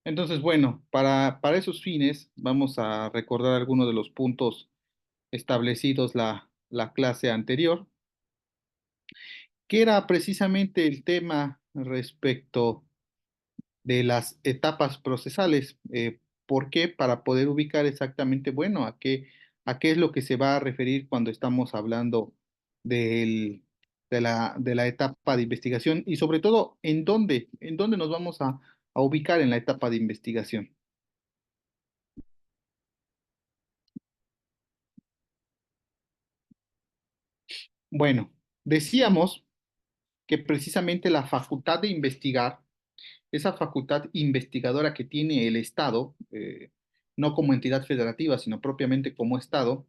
Entonces, bueno, para esos fines vamos a recordar algunos de los puntos establecidos la clase anterior, que era precisamente el tema respecto de las etapas procesales. ¿Por qué? Para poder ubicar exactamente, bueno, a qué es lo que se va a referir cuando estamos hablando del- de la etapa de investigación y sobre todo, en dónde nos vamos a ubicar en la etapa de investigación. Bueno, decíamos que precisamente la facultad de investigar, esa facultad investigadora que tiene el Estado, no como entidad federativa, sino propiamente como Estado,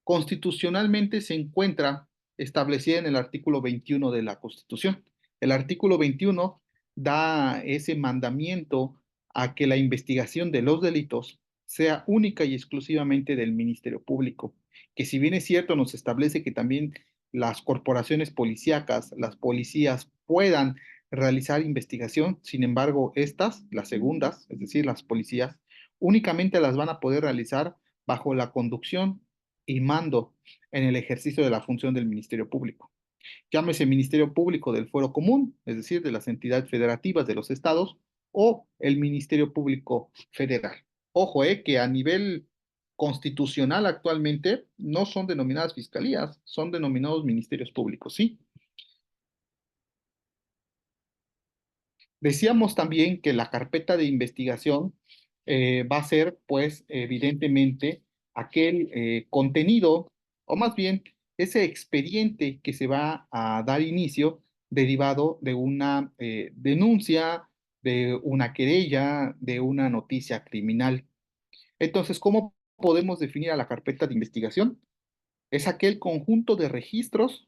constitucionalmente se encuentra establecida en el artículo 21 de la Constitución. El artículo 21 da ese mandamiento a que la investigación de los delitos sea única y exclusivamente del Ministerio Público, que si bien es cierto nos establece que también las corporaciones policíacas, las policías puedan realizar investigación, sin embargo, estas, las segundas, es decir, las policías, únicamente las van a poder realizar bajo la conducción y mando en el ejercicio de la función del Ministerio Público. Llámese Ministerio Público del Fuero Común, es decir, de las entidades federativas de los estados, o el Ministerio Público Federal. Ojo, que a nivel constitucional actualmente no son denominadas fiscalías, son denominados ministerios públicos, ¿sí? Decíamos también que la carpeta de investigación va a ser, pues, evidentemente, aquel contenido, o más bien, ese expediente que se va a dar inicio derivado de una denuncia, de una querella, de una noticia criminal. Entonces, ¿cómo podemos definir a la carpeta de investigación? Es aquel conjunto de registros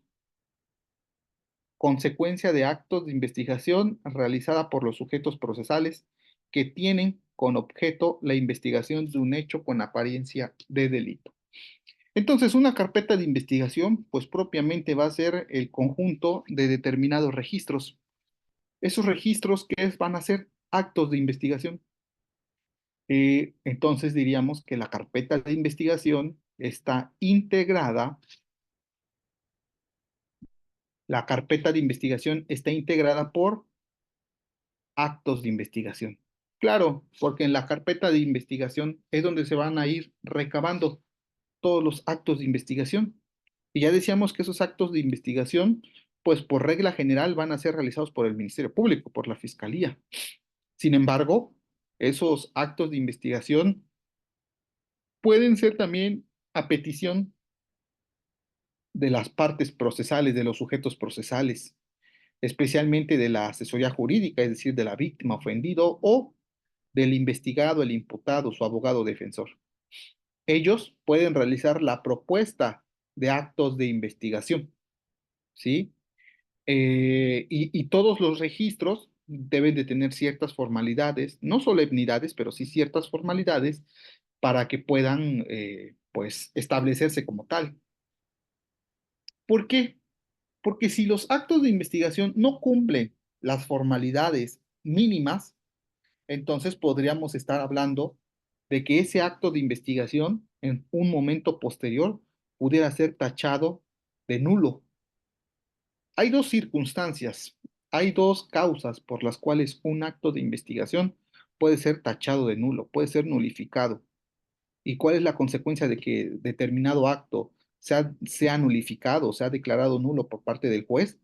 consecuencia de actos de investigación realizada por los sujetos procesales que tienen con objeto la investigación de un hecho con apariencia de delito. Entonces, una carpeta de investigación, pues propiamente va a ser el conjunto de determinados registros. Esos registros, van a ser actos de investigación. Entonces, diríamos que la carpeta de investigación está integrada, la carpeta de investigación está integrada por actos de investigación. Claro, porque en la carpeta de investigación es donde se van a ir recabando todos los actos de investigación. Y ya decíamos que esos actos de investigación, pues por regla general van a ser realizados por el Ministerio Público, por la Fiscalía. Sin embargo, esos actos de investigación pueden ser también a petición de las partes procesales, de los sujetos procesales, especialmente de la asesoría jurídica, es decir, de la víctima ofendido o del investigado, el imputado, su abogado defensor. Ellos pueden realizar la propuesta de actos de investigación, ¿sí? Y todos los registros deben de tener ciertas formalidades, no solemnidades, pero sí ciertas formalidades para que puedan, pues, establecerse como tal. ¿Por qué? Porque si los actos de investigación no cumplen las formalidades mínimas, entonces podríamos estar hablando de que ese acto de investigación en un momento posterior pudiera ser tachado de nulo. Hay dos circunstancias, hay dos causas por las cuales un acto de investigación puede ser tachado de nulo, puede ser nulificado. ¿Y cuál es la consecuencia de que determinado acto sea nulificado, sea declarado nulo por parte del juez?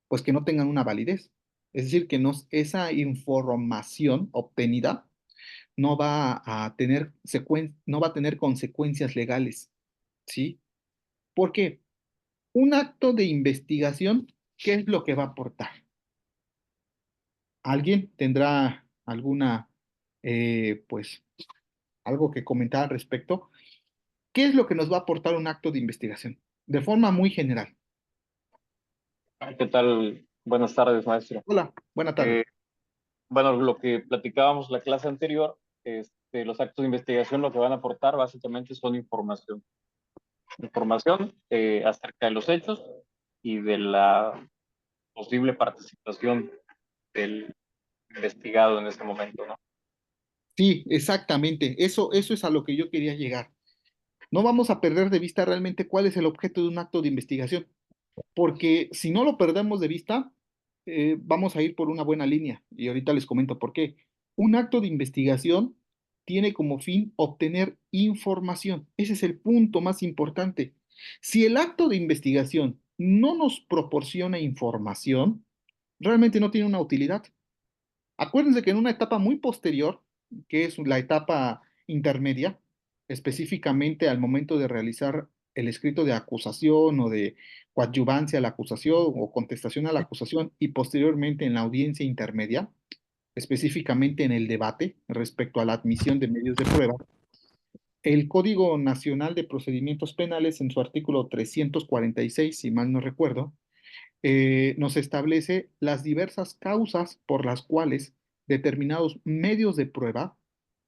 Pues que no tengan una validez. Es decir, que no, esa información obtenida no va a tener no va a tener consecuencias legales, ¿sí? Porque un acto de investigación, ¿qué es lo que va a aportar? ¿Alguien tendrá alguna, pues, algo que comentar al respecto? ¿Qué es lo que nos va a aportar un acto de investigación? De forma muy general. ¿Qué tal? Buenas tardes, maestro. Hola, buena tarde. Eh, bueno, lo que platicábamos la clase anterior, los actos de investigación lo que van a aportar básicamente son información. Información acerca de los hechos y de la posible participación del investigado en ese momento, ¿no? Sí, exactamente. Eso es a lo que yo quería llegar. No vamos a perder de vista realmente cuál es el objeto de un acto de investigación, porque si no lo perdemos de vista, vamos a ir por una buena línea. Y ahorita les comento por qué. Un acto de investigación tiene como fin obtener información. Ese es el punto más importante. Si el acto de investigación no nos proporciona información, realmente no tiene una utilidad. Acuérdense que en una etapa muy posterior, que es la etapa intermedia, específicamente al momento de realizar el escrito de acusación o de coadyuvancia a la acusación o contestación a la acusación y posteriormente en la audiencia intermedia, específicamente en el debate respecto a la admisión de medios de prueba, el Código Nacional de Procedimientos Penales en su artículo 346, si mal no recuerdo, nos establece las diversas causas por las cuales determinados medios de prueba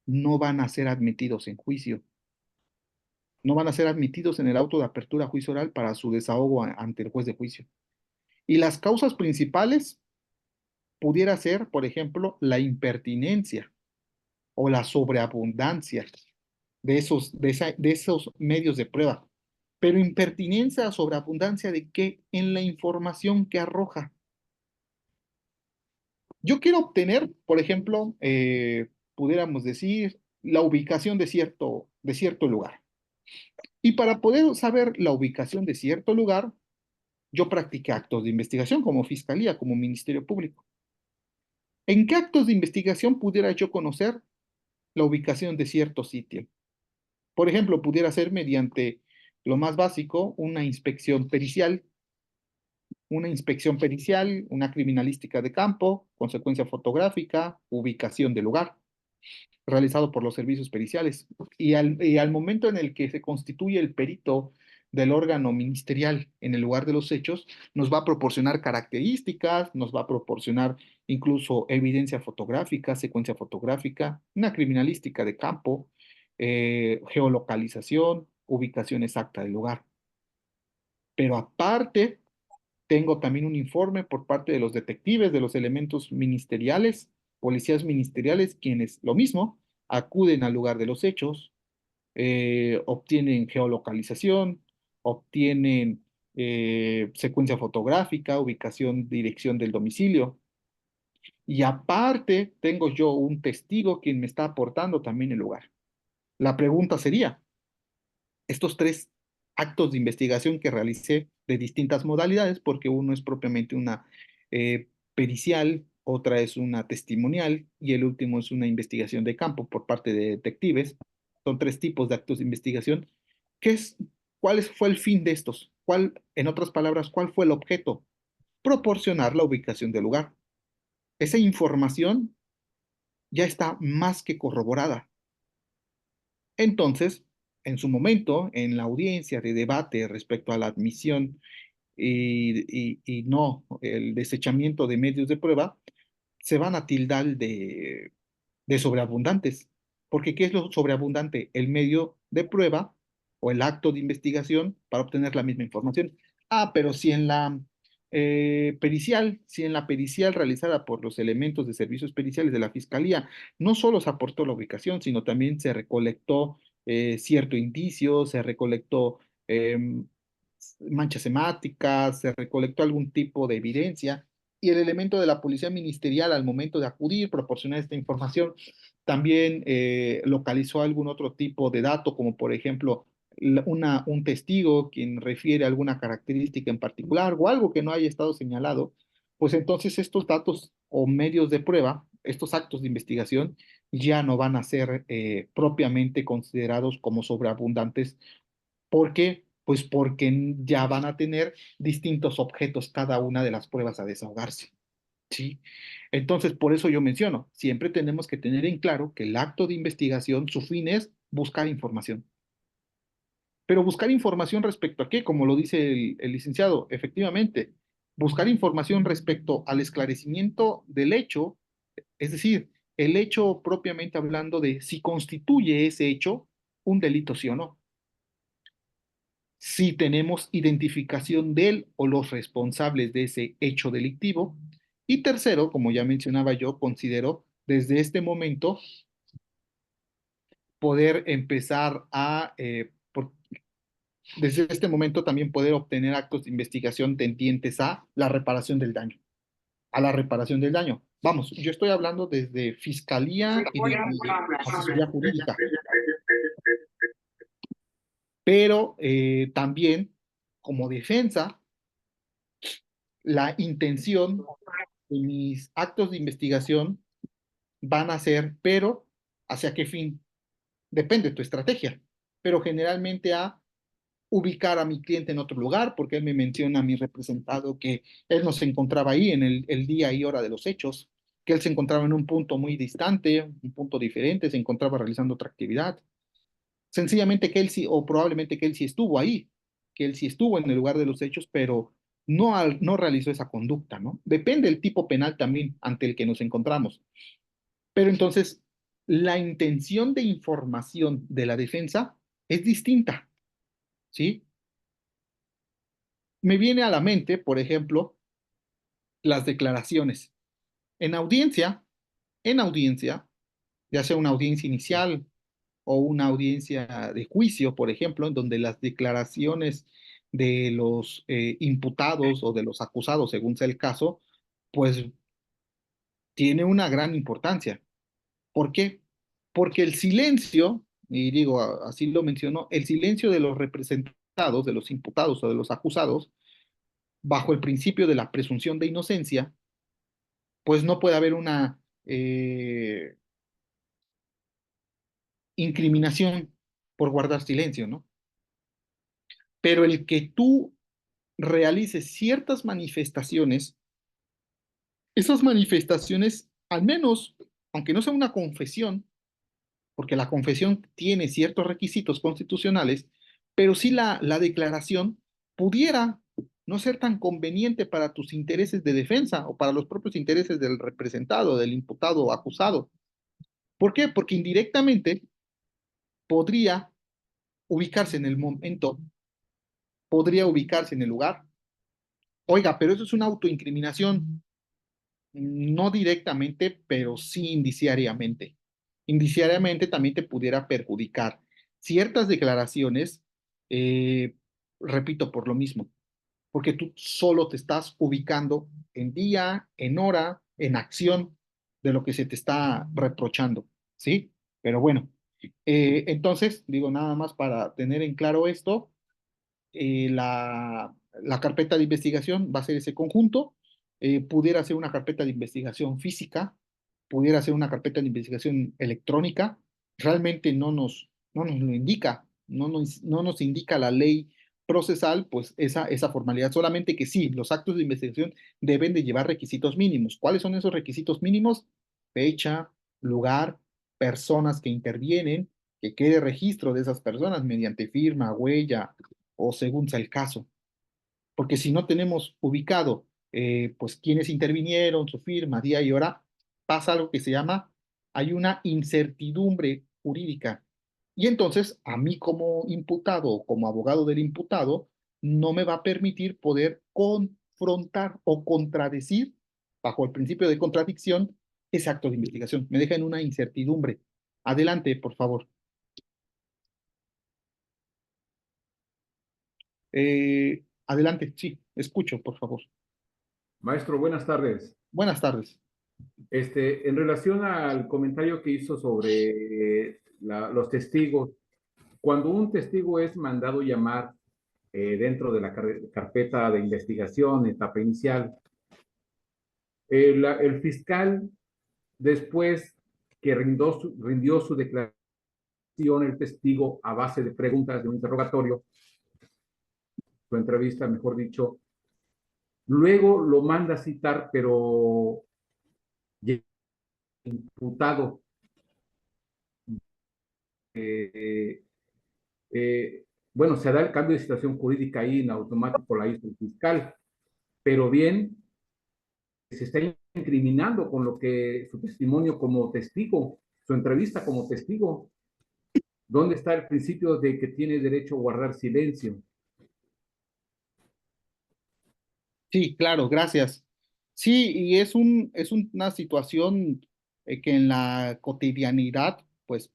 no van a ser admitidos en juicio, no van a ser admitidos en el auto de apertura a juicio oral para su desahogo ante el juez de juicio. Y las causas principales pudiera ser, por ejemplo, la impertinencia o la sobreabundancia de esos medios de prueba. Pero impertinencia, sobreabundancia de qué? En la información que arroja. Yo quiero obtener, por ejemplo, pudiéramos decir, la ubicación de cierto lugar. Y para poder saber la ubicación de cierto lugar, yo practiqué actos de investigación como fiscalía, como ministerio público. ¿En qué actos de investigación pudiera yo conocer la ubicación de cierto sitio? Por ejemplo, pudiera ser mediante lo más básico, una inspección pericial, una criminalística de campo, consecuencia fotográfica, ubicación del lugar, realizado por los servicios periciales. Y al momento en el que se constituye el perito del órgano ministerial en el lugar de los hechos, nos va a proporcionar características, nos va a proporcionar incluso evidencia fotográfica, secuencia fotográfica, una criminalística de campo, geolocalización, ubicación exacta del lugar. Pero aparte, tengo también un informe por parte de los detectives, de los elementos ministeriales, policías ministeriales, quienes lo mismo acuden al lugar de los hechos, obtienen geolocalización, obtienen secuencia fotográfica, ubicación, dirección del domicilio. Y aparte, tengo yo un testigo quien me está aportando también el lugar. La pregunta sería, estos tres actos de investigación que realicé de distintas modalidades, porque uno es propiamente una pericial, otra es una testimonial y el último es una investigación de campo por parte de detectives. Son tres tipos de actos de investigación. ¿Qué es, fue el fin de estos? En otras palabras, cuál fue el objeto? Proporcionar la ubicación del lugar. Esa información ya está más que corroborada. Entonces, en su momento, en la audiencia de debate respecto a la admisión y no el desechamiento de medios de prueba, se van a tildar de sobreabundantes. Porque ¿qué es lo sobreabundante? El medio de prueba o el acto de investigación para obtener la misma información. Ah, pero si en la pericial realizada por los elementos de servicios periciales de la Fiscalía, no solo se aportó la ubicación, sino también se recolectó cierto indicio, se recolectó manchas hemáticas, se recolectó algún tipo de evidencia y el elemento de la policía ministerial al momento de acudir, proporcionar esta información, también localizó algún otro tipo de dato, como por ejemplo un testigo quien refiere alguna característica en particular o algo que no haya estado señalado, pues entonces estos datos o medios de prueba, estos actos de investigación, ya no van a ser propiamente considerados como sobreabundantes. ¿Por qué? Pues porque ya van a tener distintos objetos cada una de las pruebas a desahogarse. ¿Sí? Entonces, por eso yo menciono, siempre tenemos que tener en claro que el acto de investigación, su fin es buscar información. Pero buscar información respecto a qué, como lo dice el licenciado, efectivamente, buscar información respecto al esclarecimiento del hecho, es decir, el hecho propiamente hablando de si constituye ese hecho un delito, sí o no. si tenemos identificación de él o los responsables de ese hecho delictivo. Y tercero, como ya mencionaba yo, considero desde este momento poder empezar desde este momento también poder obtener actos de investigación tendientes a la reparación del daño, a la reparación del daño. Vamos, yo estoy hablando desde fiscalía y desde asesoría jurídica, pero también como defensa, la intención de mis actos de investigación van a ser, pero ¿hacia qué fin? Depende de tu estrategia, pero generalmente a ubicar a mi cliente en otro lugar, porque él me menciona a mi representado que él no se encontraba ahí en el día y hora de los hechos, que él se encontraba en un punto muy distante, un punto diferente, se encontraba realizando otra actividad. Sencillamente que él sí, o probablemente que él sí estuvo ahí, que él sí estuvo en el lugar de los hechos, pero no realizó esa conducta, ¿no? Depende del tipo penal también ante el que nos encontramos. Pero entonces, la intención de información de la defensa es distinta, ¿sí? Me viene a la mente, por ejemplo, las declaraciones. En audiencia, en audiencia, ya sea una audiencia inicial o una audiencia de juicio, por ejemplo, en donde las declaraciones de los imputados o de los acusados, según sea el caso, pues tiene una gran importancia. ¿Por qué? Porque el silencio, y digo, así lo mencionó, el silencio de los representados, de los imputados o de los acusados, bajo el principio de la presunción de inocencia, pues no puede haber una incriminación por guardar silencio, ¿no? Pero el que tú realices ciertas manifestaciones, esas manifestaciones, al menos, aunque no sea una confesión, porque la confesión tiene ciertos requisitos constitucionales, pero sí la declaración pudiera no ser tan conveniente para tus intereses de defensa o para los propios intereses del representado, del imputado o acusado. ¿Por qué? Porque indirectamente podría ubicarse en el momento, podría ubicarse en el lugar. Oiga, pero eso es una autoincriminación, no directamente, pero sí indiciariamente. Indiciariamente también te pudiera perjudicar. Ciertas declaraciones, eh, repito, por lo mismo, porque tú solo te estás ubicando en día, en hora, en acción de lo que se te está reprochando, ¿sí? Pero bueno, entonces, digo nada más para tener en claro esto, la carpeta de investigación va a ser ese conjunto, pudiera ser una carpeta de investigación física, pudiera ser una carpeta de investigación electrónica, realmente no nos lo indica, no nos indica la ley procesal, pues esa formalidad, solamente que sí, los actos de investigación deben de llevar requisitos mínimos. ¿Cuáles son esos requisitos mínimos? Fecha, lugar, personas que intervienen, que quede registro de esas personas mediante firma, huella, o según sea el caso. Porque si no tenemos ubicado, pues, quienes intervinieron, su firma, día y hora, pasa algo que se llama, hay una incertidumbre jurídica. Y entonces, a mí como imputado o como abogado del imputado, no me va a permitir poder confrontar o contradecir, bajo el principio de contradicción, ese acto de investigación. Me deja en una incertidumbre. Adelante, por favor. Adelante, sí, escucho, por favor. Maestro, buenas tardes. Buenas tardes. En relación al comentario que hizo sobre los testigos, cuando un testigo es mandado llamar dentro de la carpeta de investigación, etapa inicial, el fiscal, después que rindió su declaración, el testigo, a base de preguntas de un interrogatorio, su entrevista, mejor dicho, luego lo manda a citar, pero imputado eh, eh, bueno, se da el cambio de situación jurídica ahí en automático, la hizo el fiscal, pero bien, se está incriminando con lo que su testimonio como testigo, su entrevista como testigo. ¿Dónde está el principio de que tiene derecho a guardar silencio? Sí, claro, gracias. Sí, y una situación que en la cotidianidad, pues,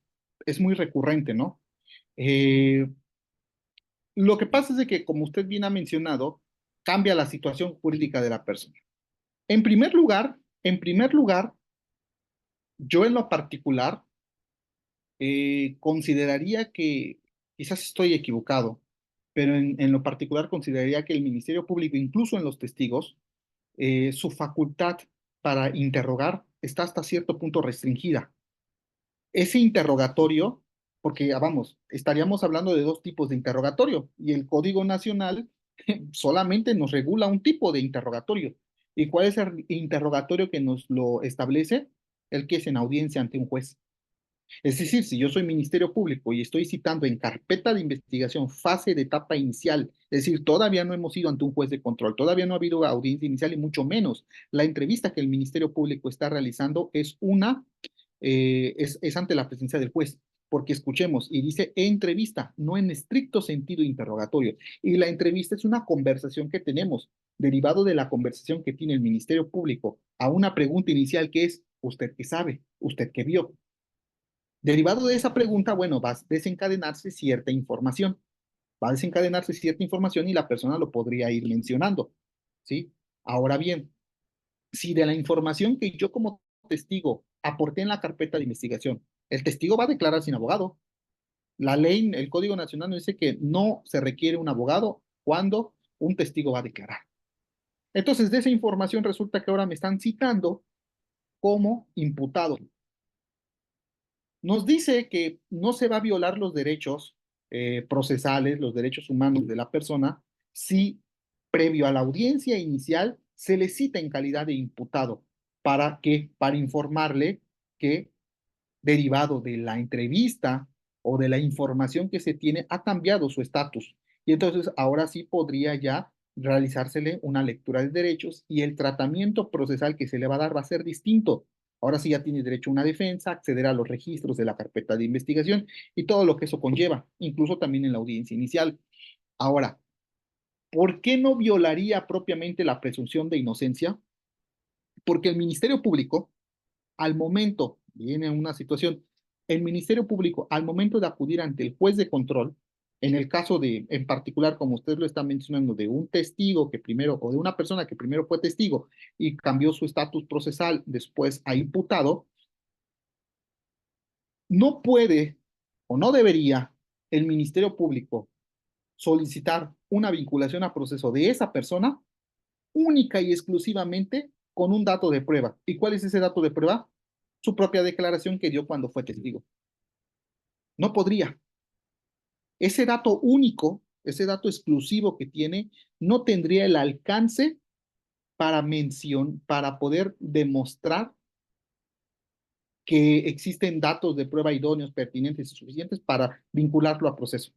es muy recurrente, ¿no? Eh, lo que pasa es de que, como usted bien ha mencionado, cambia la situación jurídica de la persona. En primer lugar, yo en lo particular consideraría que, quizás estoy equivocado, pero en lo particular consideraría que el Ministerio Público, incluso en los testigos, su facultad para interrogar está hasta cierto punto restringida. Ese interrogatorio, porque ya vamos, estaríamos hablando de dos tipos de interrogatorio y el Código Nacional solamente nos regula un tipo de interrogatorio. ¿Y cuál es el interrogatorio que nos lo establece? El que es en audiencia ante un juez. Es decir, si yo soy Ministerio Público y estoy citando en carpeta de investigación fase de etapa inicial, es decir, todavía no hemos ido ante un juez de control, todavía no ha habido audiencia inicial y mucho menos la entrevista que el Ministerio Público está realizando es ante la presencia del juez, porque escuchemos, y dice entrevista, no en estricto sentido interrogatorio. Y la entrevista es una conversación que tenemos, derivado de la conversación que tiene el Ministerio Público a una pregunta inicial que es, ¿usted qué sabe? ¿Usted qué vio? Derivado de esa pregunta, bueno, va a desencadenarse cierta información. Va a desencadenarse cierta información y la persona lo podría ir mencionando, ¿sí? Ahora bien, si de la información que yo como testigo aporté en la carpeta de investigación, el testigo va a declarar sin abogado. La ley, el Código Nacional nos dice que no se requiere un abogado cuando un testigo va a declarar. Entonces, de esa información resulta que ahora me están citando como imputado. Nos dice que no se va a violar los derechos procesales, los derechos humanos de la persona, si previo a la audiencia inicial se le cita en calidad de imputado. ¿Para qué? Para informarle que derivado de la entrevista o de la información que se tiene, ha cambiado su estatus. Y entonces ahora sí podría ya realizársele una lectura de derechos y el tratamiento procesal que se le va a dar va a ser distinto. Ahora sí ya tiene derecho a una defensa, acceder a los registros de la carpeta de investigación y todo lo que eso conlleva, incluso también en la audiencia inicial. Ahora, ¿por qué no violaría propiamente la presunción de inocencia? Porque el Ministerio Público al momento, viene una situación, el Ministerio Público, al momento de acudir ante el juez de control, en el caso de, en particular, como usted lo está mencionando, de un testigo que primero, o de una persona que primero fue testigo y cambió su estatus procesal después a imputado, no puede o no debería el Ministerio Público solicitar una vinculación a proceso de esa persona única y exclusivamente con un dato de prueba. ¿Y cuál es ese dato de prueba? Su propia declaración que dio cuando fue testigo. No podría. Ese dato único, ese dato exclusivo que tiene, no tendría el alcance para poder demostrar que existen datos de prueba idóneos, pertinentes y suficientes para vincularlo a proceso.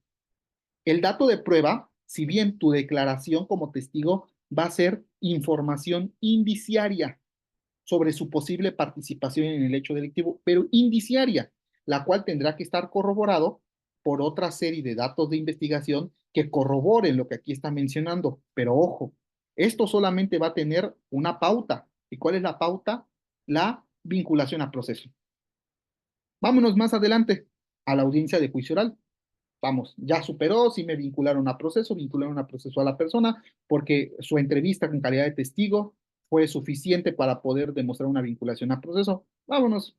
El dato de prueba, si bien tu declaración como testigo va a ser información indiciaria sobre su posible participación en el hecho delictivo, pero indiciaria, la cual tendrá que estar corroborado por otra serie de datos de investigación que corroboren lo que aquí está mencionando. Pero ojo, esto solamente va a tener una pauta. ¿Y cuál es la pauta? La vinculación a proceso. Vámonos más adelante a la audiencia de juicio oral. Vamos, ya superó, sí me vincularon a proceso a la persona porque su entrevista con calidad de testigo fue suficiente para poder demostrar una vinculación a proceso. Vámonos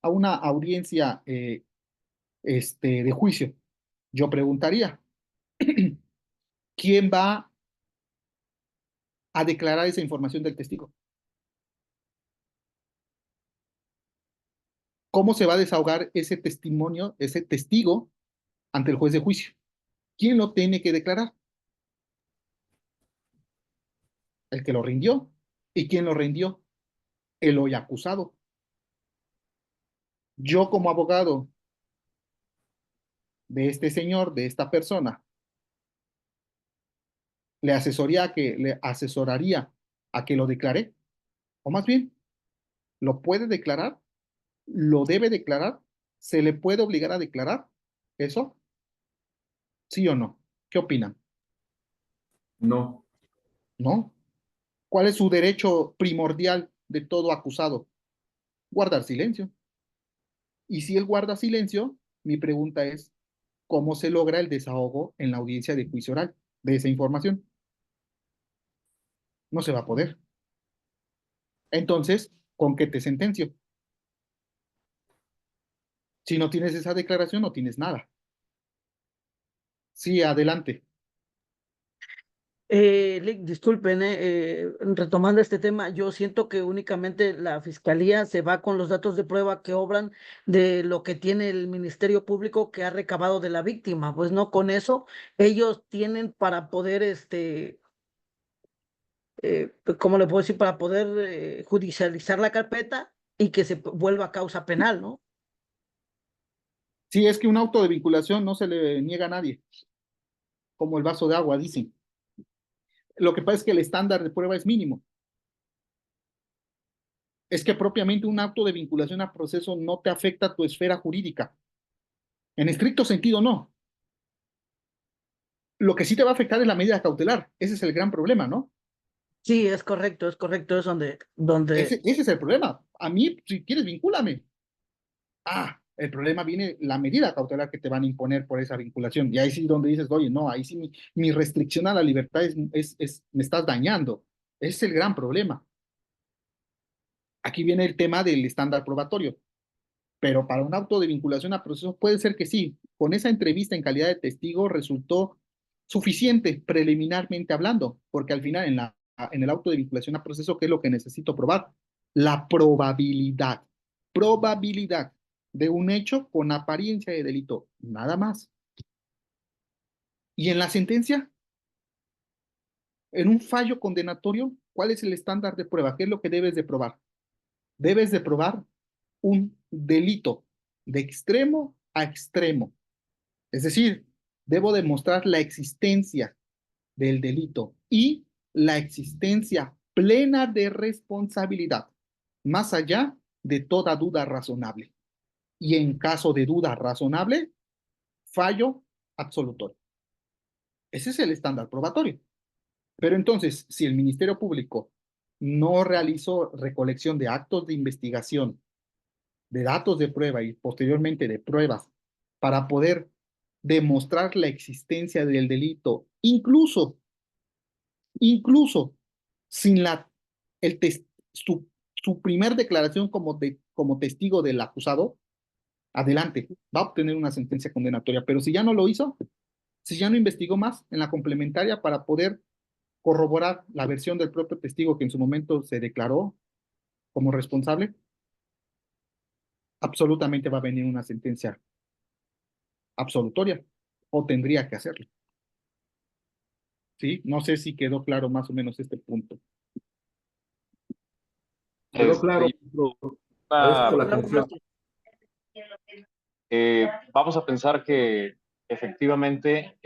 a una audiencia de juicio. Yo preguntaría, ¿quién va a declarar esa información del testigo? ¿Cómo se va a desahogar ese testimonio, ese testigo ante el juez de juicio? ¿Quién lo tiene que declarar? El que lo rindió. ¿Y quién lo rindió? El hoy acusado. Yo como abogado de este señor, de esta persona, le asesoraría a que lo declare, o más bien, lo puede declarar, lo debe declarar, se le puede obligar a declarar, ¿eso? ¿Sí o no? ¿Qué opinan? No. ¿No? ¿Cuál es su derecho primordial de todo acusado? Guardar silencio. Y si él guarda silencio, mi pregunta es, ¿cómo se logra el desahogo en la audiencia de juicio oral de esa información? No se va a poder. Entonces, ¿con qué te sentencio? Si no tienes esa declaración, no tienes nada. Sí, adelante. Lick, disculpen, retomando este tema, yo siento que únicamente la fiscalía se va con los datos de prueba que obran de lo que tiene el Ministerio Público que ha recabado de la víctima. Pues no, con eso ellos tienen para poder, ¿cómo le puedo decir? Para poder judicializar la carpeta y que se vuelva causa penal, ¿no? Sí, es que un auto de vinculación no se le niega a nadie, como el vaso de agua, dicen. Lo que pasa es que el estándar de prueba es mínimo. Es que propiamente un acto de vinculación a proceso no te afecta a tu esfera jurídica. En estricto sentido, no. Lo que sí te va a afectar es la medida cautelar. Ese es el gran problema, ¿no? Sí, es correcto, es donde Ese es el problema. A mí, si quieres, vincúlame. Ah, el problema viene la medida cautelar que te van a imponer por esa vinculación. Y ahí sí donde dices, oye, no, ahí sí mi restricción a la libertad me estás dañando. Ese es el gran problema. Aquí viene el tema del estándar probatorio. Pero para un auto de vinculación a proceso puede ser que sí. Con esa entrevista en calidad de testigo resultó suficiente preliminarmente hablando, porque al final en el auto de vinculación a proceso, ¿qué es lo que necesito probar? La probabilidad de un hecho con apariencia de delito, nada más. Y en la sentencia, en un fallo condenatorio, ¿cuál es el estándar de prueba? ¿Qué es lo que debes de probar? Debes de probar un delito de extremo a extremo. Es decir, debo demostrar la existencia del delito y la existencia plena de responsabilidad, más allá de toda duda razonable. Y en caso de duda razonable, fallo absolutorio. Ese es el estándar probatorio. Pero entonces, si el Ministerio Público no realizó recolección de actos de investigación, de datos de prueba y posteriormente de pruebas para poder demostrar la existencia del delito, incluso sin el tes- su primer declaración como testigo del acusado, adelante, va a obtener una sentencia condenatoria. Pero si ya no lo hizo, si ya no investigó más en la complementaria para poder corroborar la versión del propio testigo que en su momento se declaró como responsable, absolutamente va a venir una sentencia absolutoria o tendría que hacerlo. ¿Sí? No sé si quedó claro más o menos este punto. Quedó claro, Este, agradezco la claro, atención. vamos a pensar que efectivamente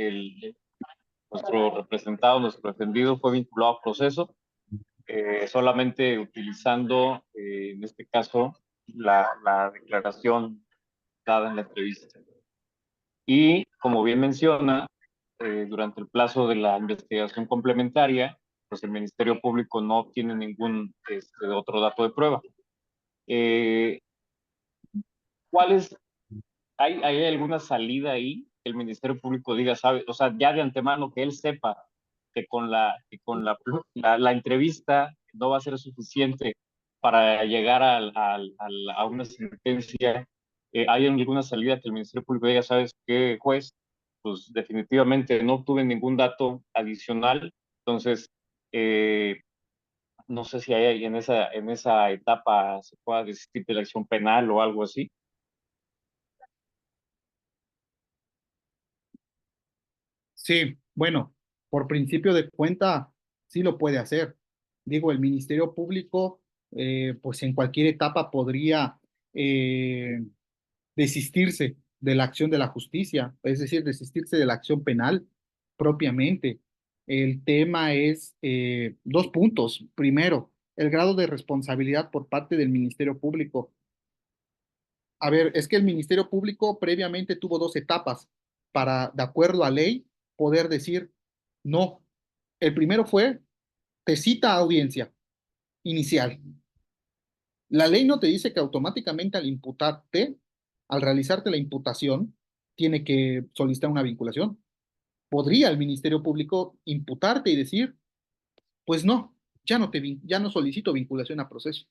nuestro representado, nuestro defendido fue vinculado a proceso, solamente utilizando, en este caso, la declaración dada en la entrevista. Y como bien menciona, durante el plazo de la investigación complementaria, pues el Ministerio Público no obtiene ningún otro dato de prueba. ¿Cuál es ¿Hay alguna salida ahí que el Ministerio Público diga, sabe, o sea, ya de antemano que él sepa que con la entrevista no va a ser suficiente para llegar a una sentencia? ¿Hay alguna salida que el Ministerio Público diga, sabes qué, juez? Pues definitivamente no obtuve ningún dato adicional, entonces no sé si hay en esa etapa se pueda desistir de la acción penal o algo así. Sí, bueno, por principio de cuenta, sí lo puede hacer. Digo, el Ministerio Público, pues en cualquier etapa podría eh, desistirse de la acción de la justicia, es decir, desistirse de la acción penal propiamente. El tema es dos puntos. Primero, el grado de responsabilidad por parte del Ministerio Público. A ver, es que el Ministerio Público previamente tuvo dos etapas para, de acuerdo a ley, poder decir no. El primero fue te cita a audiencia inicial. La ley no te dice que automáticamente al imputarte, al realizarte la imputación, tiene que solicitar una vinculación. Podría el Ministerio Público imputarte y decir, pues no, ya no solicito vinculación a proceso.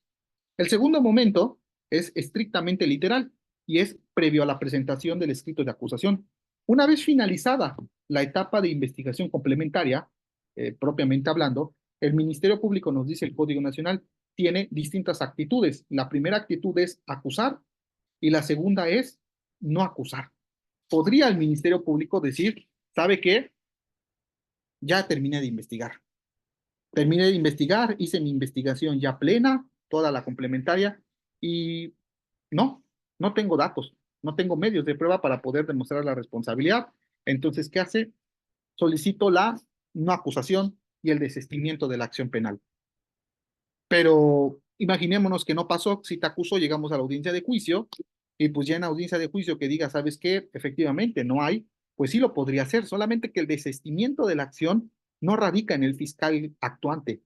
El segundo momento es estrictamente literal y es previo a la presentación del escrito de acusación. Una vez finalizada la etapa de investigación complementaria, propiamente hablando, el Ministerio Público, nos dice el Código Nacional, tiene distintas actitudes. La primera actitud es acusar y la segunda es no acusar. Podría el Ministerio Público decir, ¿sabe qué? Ya terminé de investigar. Terminé de investigar, hice mi investigación ya plena, toda la complementaria, y no tengo datos, no tengo medios de prueba para poder demostrar la responsabilidad. Entonces, ¿qué hace? Solicito la no acusación y el desistimiento de la acción penal. Pero imaginémonos que no pasó, si te acusó, llegamos a la audiencia de juicio, y pues ya en audiencia de juicio que diga, ¿sabes qué? Efectivamente, no hay, pues sí lo podría hacer, solamente que el desistimiento de la acción no radica en el fiscal actuante.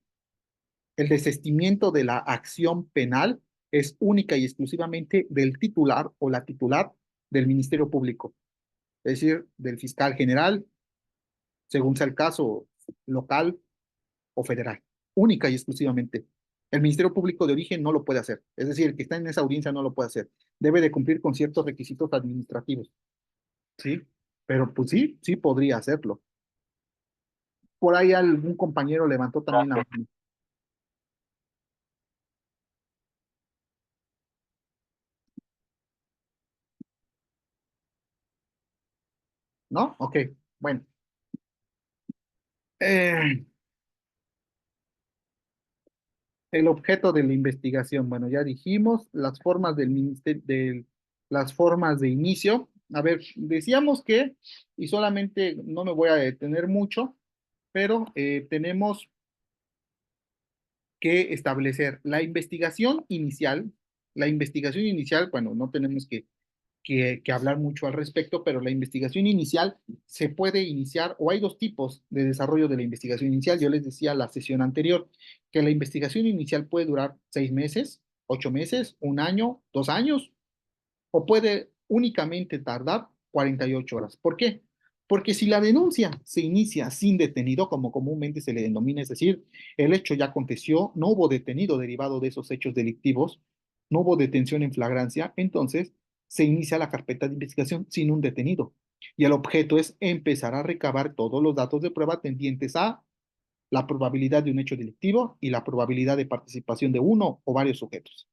El desistimiento de la acción penal es única y exclusivamente del titular o la titular del Ministerio Público, es decir, del fiscal general, según sea el caso, local o federal, única y exclusivamente. El Ministerio Público de origen no lo puede hacer, es decir, el que está en esa audiencia no lo puede hacer, debe de cumplir con ciertos requisitos administrativos, ¿sí? Pero pues sí, sí podría hacerlo. Por ahí algún compañero levantó también la mano. ¿No? Ok, bueno. Eh, El objeto de la investigación, bueno, ya dijimos las formas del ministerio, las formas de inicio. A ver, decíamos que, y solamente no me voy a detener mucho, pero tenemos que establecer la investigación inicial. La investigación inicial, bueno, no tenemos que hablar mucho al respecto, pero la investigación inicial se puede iniciar, o hay dos tipos de desarrollo de la investigación inicial. Yo les decía la sesión anterior que la investigación inicial puede durar 6 meses, 8 meses, un año, 2 años, o puede únicamente tardar 48 horas. ¿Por qué? Porque si la denuncia se inicia sin detenido, como comúnmente se le denomina, es decir, el hecho ya aconteció, no hubo detenido derivado de esos hechos delictivos, no hubo detención en flagrancia, entonces se inicia la carpeta de investigación sin un detenido. Y el objeto es empezar a recabar todos los datos de prueba tendientes a la probabilidad de un hecho delictivo y la probabilidad de participación de uno o varios sujetos.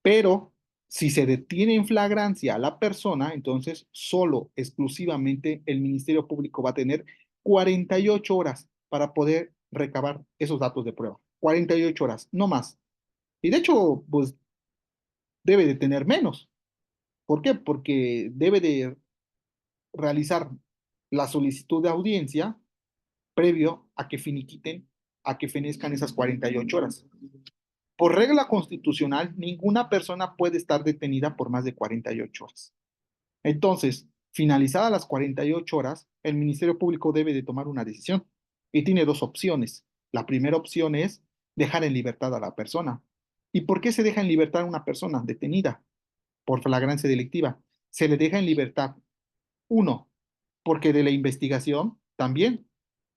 Pero si se detiene en flagrancia a la persona, entonces solo, exclusivamente, el Ministerio Público va a tener 48 horas para poder recabar esos datos de prueba. 48 horas, no más. Y de hecho, pues debe de tener menos. ¿Por qué? Porque debe de realizar la solicitud de audiencia previo a que finiquiten, a que fenezcan esas 48 horas. Por regla constitucional, ninguna persona puede estar detenida por más de 48 horas. Entonces, finalizadas las 48 horas, el Ministerio Público debe de tomar una decisión y tiene dos opciones. La primera opción es dejar en libertad a la persona. ¿Y por qué se deja en libertad a una persona detenida por flagrancia delictiva? Se le deja en libertad, uno, porque de la investigación también.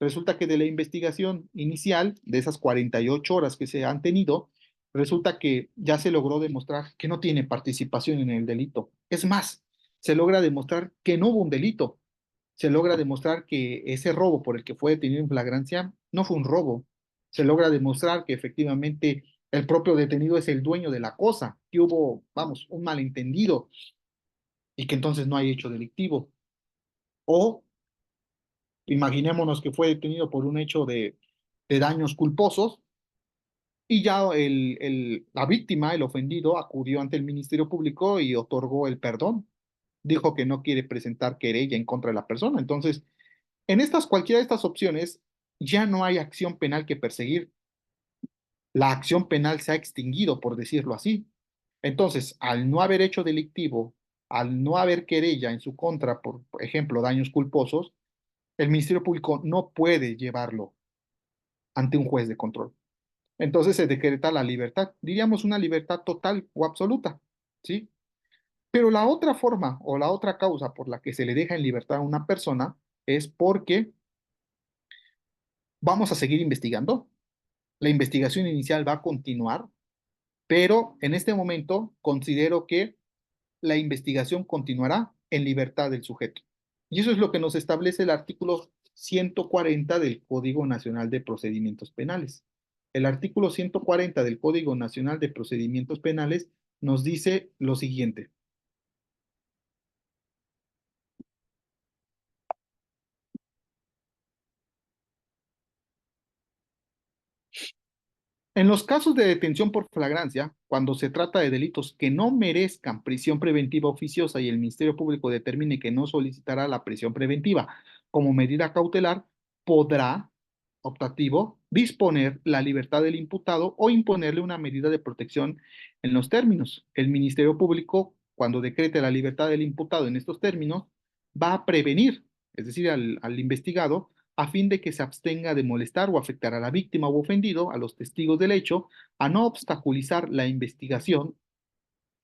Resulta que de la investigación inicial, de esas 48 horas que se han tenido, resulta que ya se logró demostrar que no tiene participación en el delito. Es más, se logra demostrar que no hubo un delito. Se logra demostrar que ese robo por el que fue detenido en flagrancia no fue un robo. Se logra demostrar que efectivamente el propio detenido es el dueño de la cosa, que hubo, vamos, un malentendido y que entonces no hay hecho delictivo. O imaginémonos que fue detenido por un hecho de daños culposos y ya la víctima, el ofendido, acudió ante el Ministerio Público y otorgó el perdón. Dijo que no quiere presentar querella en contra de la persona. Entonces, cualquiera de estas opciones, ya no hay acción penal que perseguir. La acción penal se ha extinguido, por decirlo así. Entonces, al no haber hecho delictivo, al no haber querella en su contra, por ejemplo, daños culposos, el Ministerio Público no puede llevarlo. ante un juez de control. Entonces se decreta la libertad, diríamos una libertad total o absoluta, ¿sí? Pero la otra forma o la otra causa por la que se le deja en libertad a una persona es porque vamos a seguir investigando. La investigación inicial va a continuar, pero en este momento considero que la investigación continuará en libertad del sujeto. Y eso es lo que nos establece el artículo 140 del Código Nacional de Procedimientos Penales. El artículo 140 del Código Nacional de Procedimientos Penales nos dice lo siguiente. En los casos de detención por flagrancia, cuando se trata de delitos que no merezcan prisión preventiva oficiosa y el Ministerio Público determine que no solicitará la prisión preventiva como medida cautelar, podrá, optativo, disponer la libertad del imputado o imponerle una medida de protección en los términos. El Ministerio Público, cuando decrete la libertad del imputado en estos términos, va a prevenir, es decir, al investigado, a fin de que se abstenga de molestar o afectar a la víctima o ofendido, a los testigos del hecho, a no obstaculizar la investigación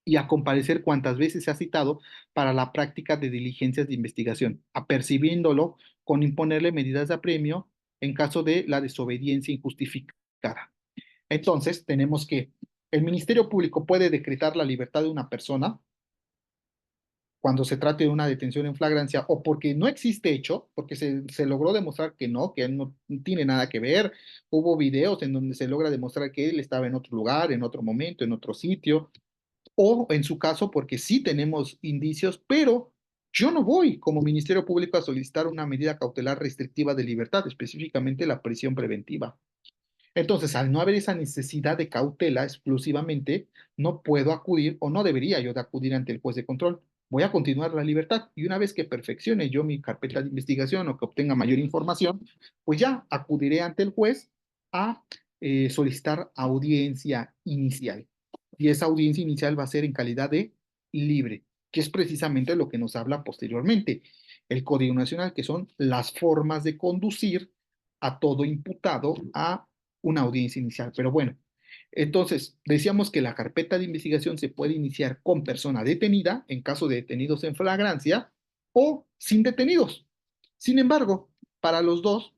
y a comparecer cuantas veces se ha citado para la práctica de diligencias de investigación, apercibiéndolo con imponerle medidas de apremio en caso de la desobediencia injustificada. Entonces, tenemos que el Ministerio Público puede decretar la libertad de una persona cuando se trate de una detención en flagrancia o porque no existe hecho, porque se logró demostrar que no tiene nada que ver, hubo videos en donde se logra demostrar que él estaba en otro lugar, en otro momento, en otro sitio, o en su caso porque sí tenemos indicios, pero yo no voy como Ministerio Público a solicitar una medida cautelar restrictiva de libertad, específicamente la prisión preventiva. Entonces, al no haber esa necesidad de cautela exclusivamente, no puedo acudir o no debería yo de acudir ante el juez de control. Voy a continuar la libertad y una vez que perfeccione yo mi carpeta de investigación o que obtenga mayor información, pues ya acudiré ante el juez a solicitar audiencia inicial. Y esa audiencia inicial va a ser en calidad de libre, que es precisamente lo que nos habla posteriormente el Código Nacional, que son las formas de conducir a todo imputado a una audiencia inicial. Pero bueno, entonces decíamos que la carpeta de investigación se puede iniciar con persona detenida en caso de detenidos en flagrancia o sin detenidos. Sin embargo, para los dos,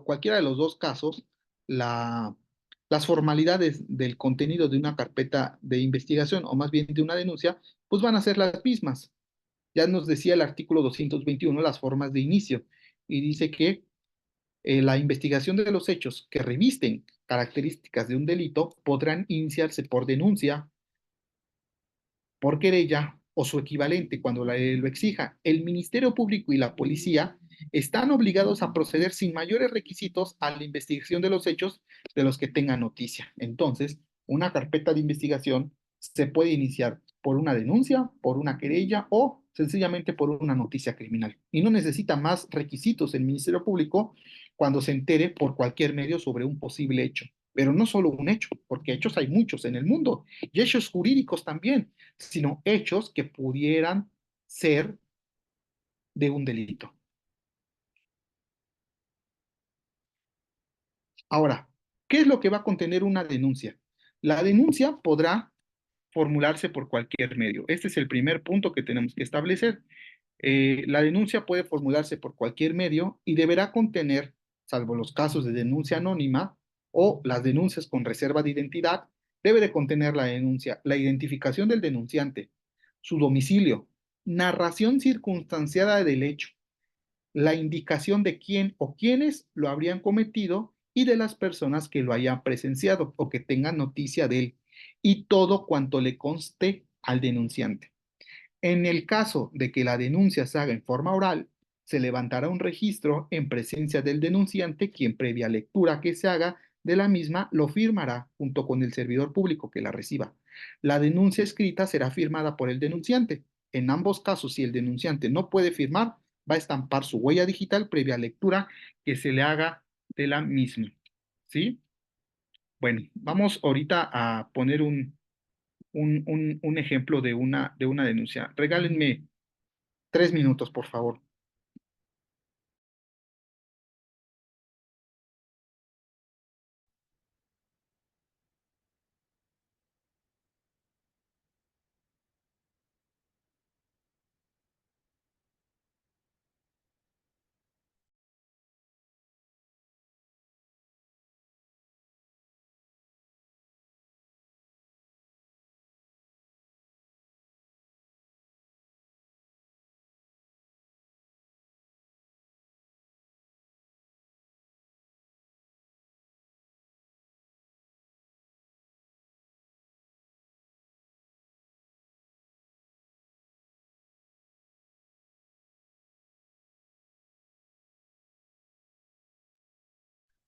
cualquiera de los dos casos, la, las formalidades del contenido de una carpeta de investigación o más bien de una denuncia, pues van a ser las mismas. Ya nos decía el artículo 221 las formas de inicio y dice que la investigación de los hechos que revisten características de un delito podrán iniciarse por denuncia, por querella o su equivalente cuando la ley lo exija. El Ministerio Público y la policía están obligados a proceder sin mayores requisitos a la investigación de los hechos de los que tengan noticia. Entonces, una carpeta de investigación se puede iniciar por una denuncia, por una querella o sencillamente por una noticia criminal. Y no necesita más requisitos el Ministerio Público cuando se entere por cualquier medio sobre un posible hecho. Pero no solo un hecho, porque hechos hay muchos en el mundo y hechos jurídicos también, sino hechos que pudieran ser de un delito. Ahora, ¿qué es lo que va a contener una denuncia? La denuncia podrá formularse por cualquier medio. Este es el primer punto que tenemos que establecer. La denuncia puede formularse por cualquier medio y deberá contener, salvo los casos de denuncia anónima o las denuncias con reserva de identidad, debe de contener la denuncia, la identificación del denunciante, su domicilio, narración circunstanciada del hecho, la indicación de quién o quiénes lo habrían cometido y de las personas que lo hayan presenciado o que tengan noticia de él, y todo cuanto le conste al denunciante. En el caso de que la denuncia se haga en forma oral, se levantará un registro en presencia del denunciante, quien previa lectura que se haga de la misma lo firmará junto con el servidor público que la reciba. La denuncia escrita será firmada por el denunciante. En ambos casos, si el denunciante no puede firmar, va a estampar su huella digital previa lectura que se le haga de la misma. ¿Sí? Bueno, vamos ahorita a poner un ejemplo de una denuncia. Regálenme 3 minutos, por favor.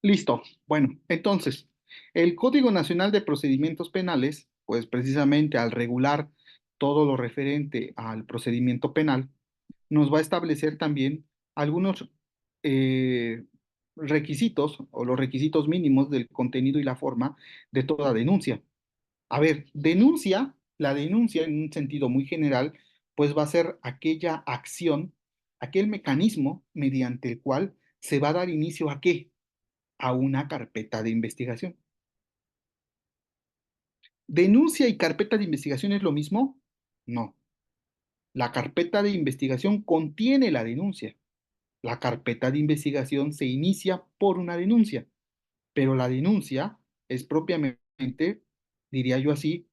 Listo. Bueno, entonces, el Código Nacional de Procedimientos Penales, pues precisamente al regular todo lo referente al procedimiento penal, nos va a establecer también algunos eh, requisitos o los requisitos mínimos del contenido y la forma de toda denuncia. A ver, la denuncia en un sentido muy general, pues va a ser aquella acción, aquel mecanismo mediante el cual se va a dar inicio a ¿qué? A una carpeta de investigación. ¿Denuncia y carpeta de investigación es lo mismo? No. La carpeta de investigación contiene la denuncia. La carpeta de investigación se inicia por una denuncia, pero la denuncia es propiamente, diría yo así,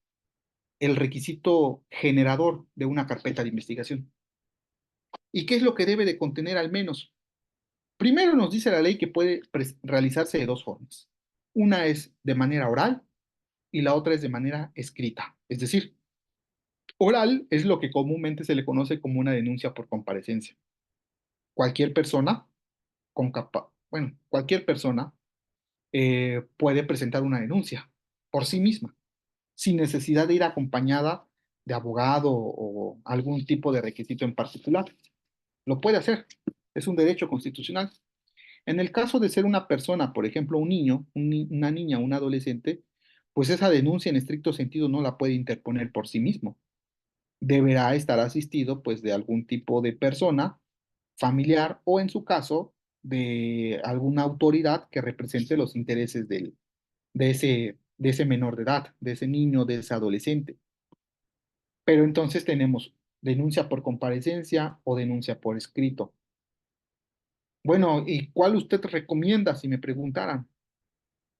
el requisito generador de una carpeta de investigación. ¿Y qué es lo que debe de contener al menos? Primero nos dice la ley que puede realizarse de dos formas. Una es de manera oral y la otra es de manera escrita. Es decir, oral es lo que comúnmente se le conoce como una denuncia por comparecencia. Cualquier persona cualquier persona puede presentar una denuncia por sí misma, sin necesidad de ir acompañada de abogado o algún tipo de requisito en particular. Lo puede hacer, es un derecho constitucional. En el caso de ser una persona, por ejemplo, un niño, una niña, un adolescente, pues esa denuncia en estricto sentido no la puede interponer por sí mismo. Deberá estar asistido pues de algún tipo de persona familiar o en su caso de alguna autoridad que represente los intereses de ese menor de edad, de ese niño, de ese adolescente. Pero entonces tenemos denuncia por comparecencia o denuncia por escrito. Bueno, ¿y cuál usted recomienda si me preguntaran?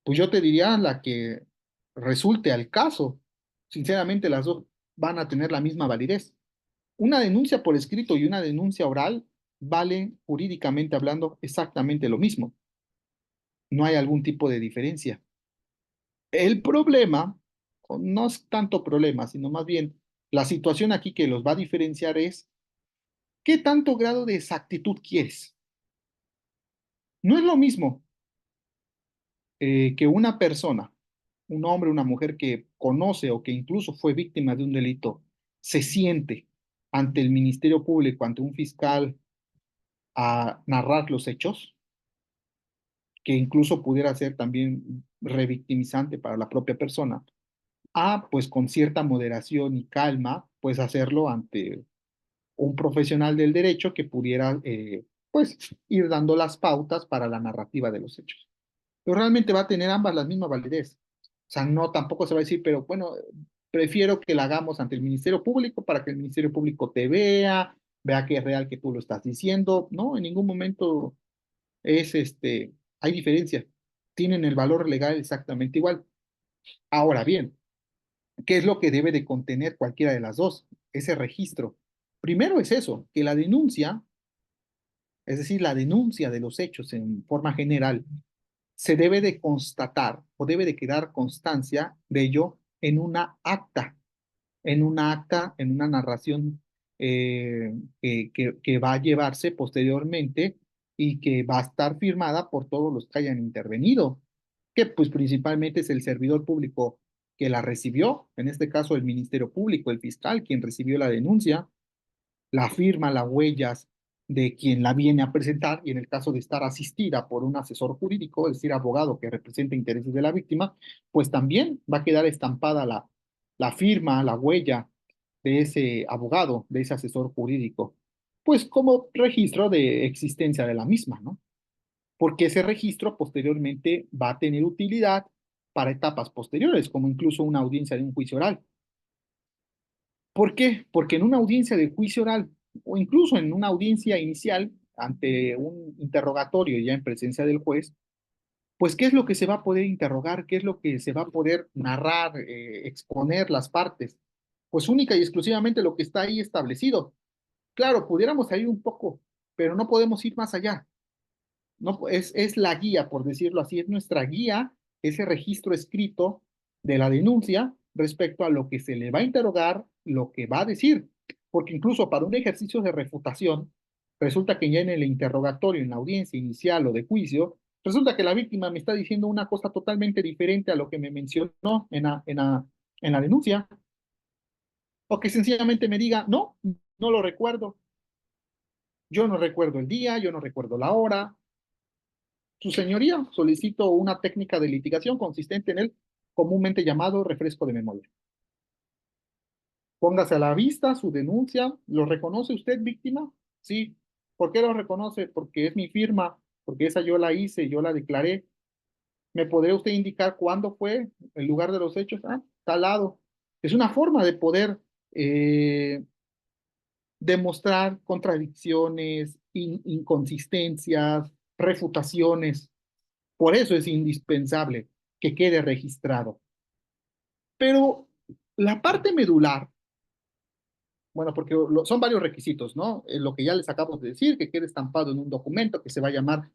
Pues yo te diría la que resulte al caso. Sinceramente, las dos van a tener la misma validez. Una denuncia por escrito y una denuncia oral valen jurídicamente hablando exactamente lo mismo. No hay algún tipo de diferencia. El problema, o no es tanto problema, sino más bien la situación aquí que los va a diferenciar es ¿qué tanto grado de exactitud quieres? No es lo mismo que una persona, un hombre, una mujer que conoce o que incluso fue víctima de un delito, se siente ante el Ministerio Público, ante un fiscal, a narrar los hechos, que incluso pudiera ser también revictimizante para la propia persona, a pues con cierta moderación y calma, pues hacerlo ante un profesional del derecho que pudiera pues ir dando las pautas para la narrativa de los hechos. Pero realmente va a tener ambas la misma validez. O sea, no tampoco se va a decir, pero bueno, prefiero que la hagamos ante el Ministerio Público para que el Ministerio Público te vea que es real que tú lo estás diciendo. No, en ningún momento hay diferencia. Tienen el valor legal exactamente igual. Ahora bien, ¿qué es lo que debe de contener cualquiera de las dos? Ese registro. Primero es eso, que la denuncia, es decir, la denuncia de los hechos en forma general, se debe de constatar o debe de quedar constancia de ello en una narración que va a llevarse posteriormente y que va a estar firmada por todos los que hayan intervenido, que pues principalmente es el servidor público que la recibió, en este caso el Ministerio Público, el fiscal, quien recibió la denuncia, la firma, las huellas de quien la viene a presentar y en el caso de estar asistida por un asesor jurídico, es decir, abogado que representa intereses de la víctima, pues también va a quedar estampada la firma, la huella de ese abogado, de ese asesor jurídico, pues como registro de existencia de la misma, ¿no? Porque ese registro posteriormente va a tener utilidad para etapas posteriores, como incluso una audiencia de un juicio oral. ¿Por qué? Porque en una audiencia de juicio oral o incluso en una audiencia inicial ante un interrogatorio ya en presencia del juez, pues ¿qué es lo que se va a poder interrogar? ¿Qué es lo que se va a poder narrar, exponer las partes? Pues única y exclusivamente lo que está ahí establecido. Claro, pudiéramos salir un poco, pero no podemos ir más allá. No, es la guía, por decirlo así, es nuestra guía, ese registro escrito de la denuncia respecto a lo que se le va a interrogar, lo que va a decir, porque incluso para un ejercicio de refutación, resulta que ya en el interrogatorio, en la audiencia inicial o de juicio, Resulta que la víctima me está diciendo una cosa totalmente diferente a lo que me mencionó en la denuncia, o que sencillamente me diga, no, no lo recuerdo, yo no recuerdo el día, yo no recuerdo la hora. Su señoría, solicito una técnica de litigación consistente en el comúnmente llamado refresco de memoria. Póngase a la vista su denuncia. ¿Lo reconoce usted, víctima? Sí. ¿Por qué lo reconoce? Porque es mi firma, porque esa yo la hice, yo la declaré. ¿Me podría usted indicar cuándo fue el lugar de los hechos? Ah, tal lado. Es una forma de poder demostrar contradicciones, inconsistencias, refutaciones. Por eso es indispensable que quede registrado. Pero la parte medular, bueno, porque son varios requisitos, ¿no? Lo que ya les acabo de decir, que quede estampado en un documento que se va a llamar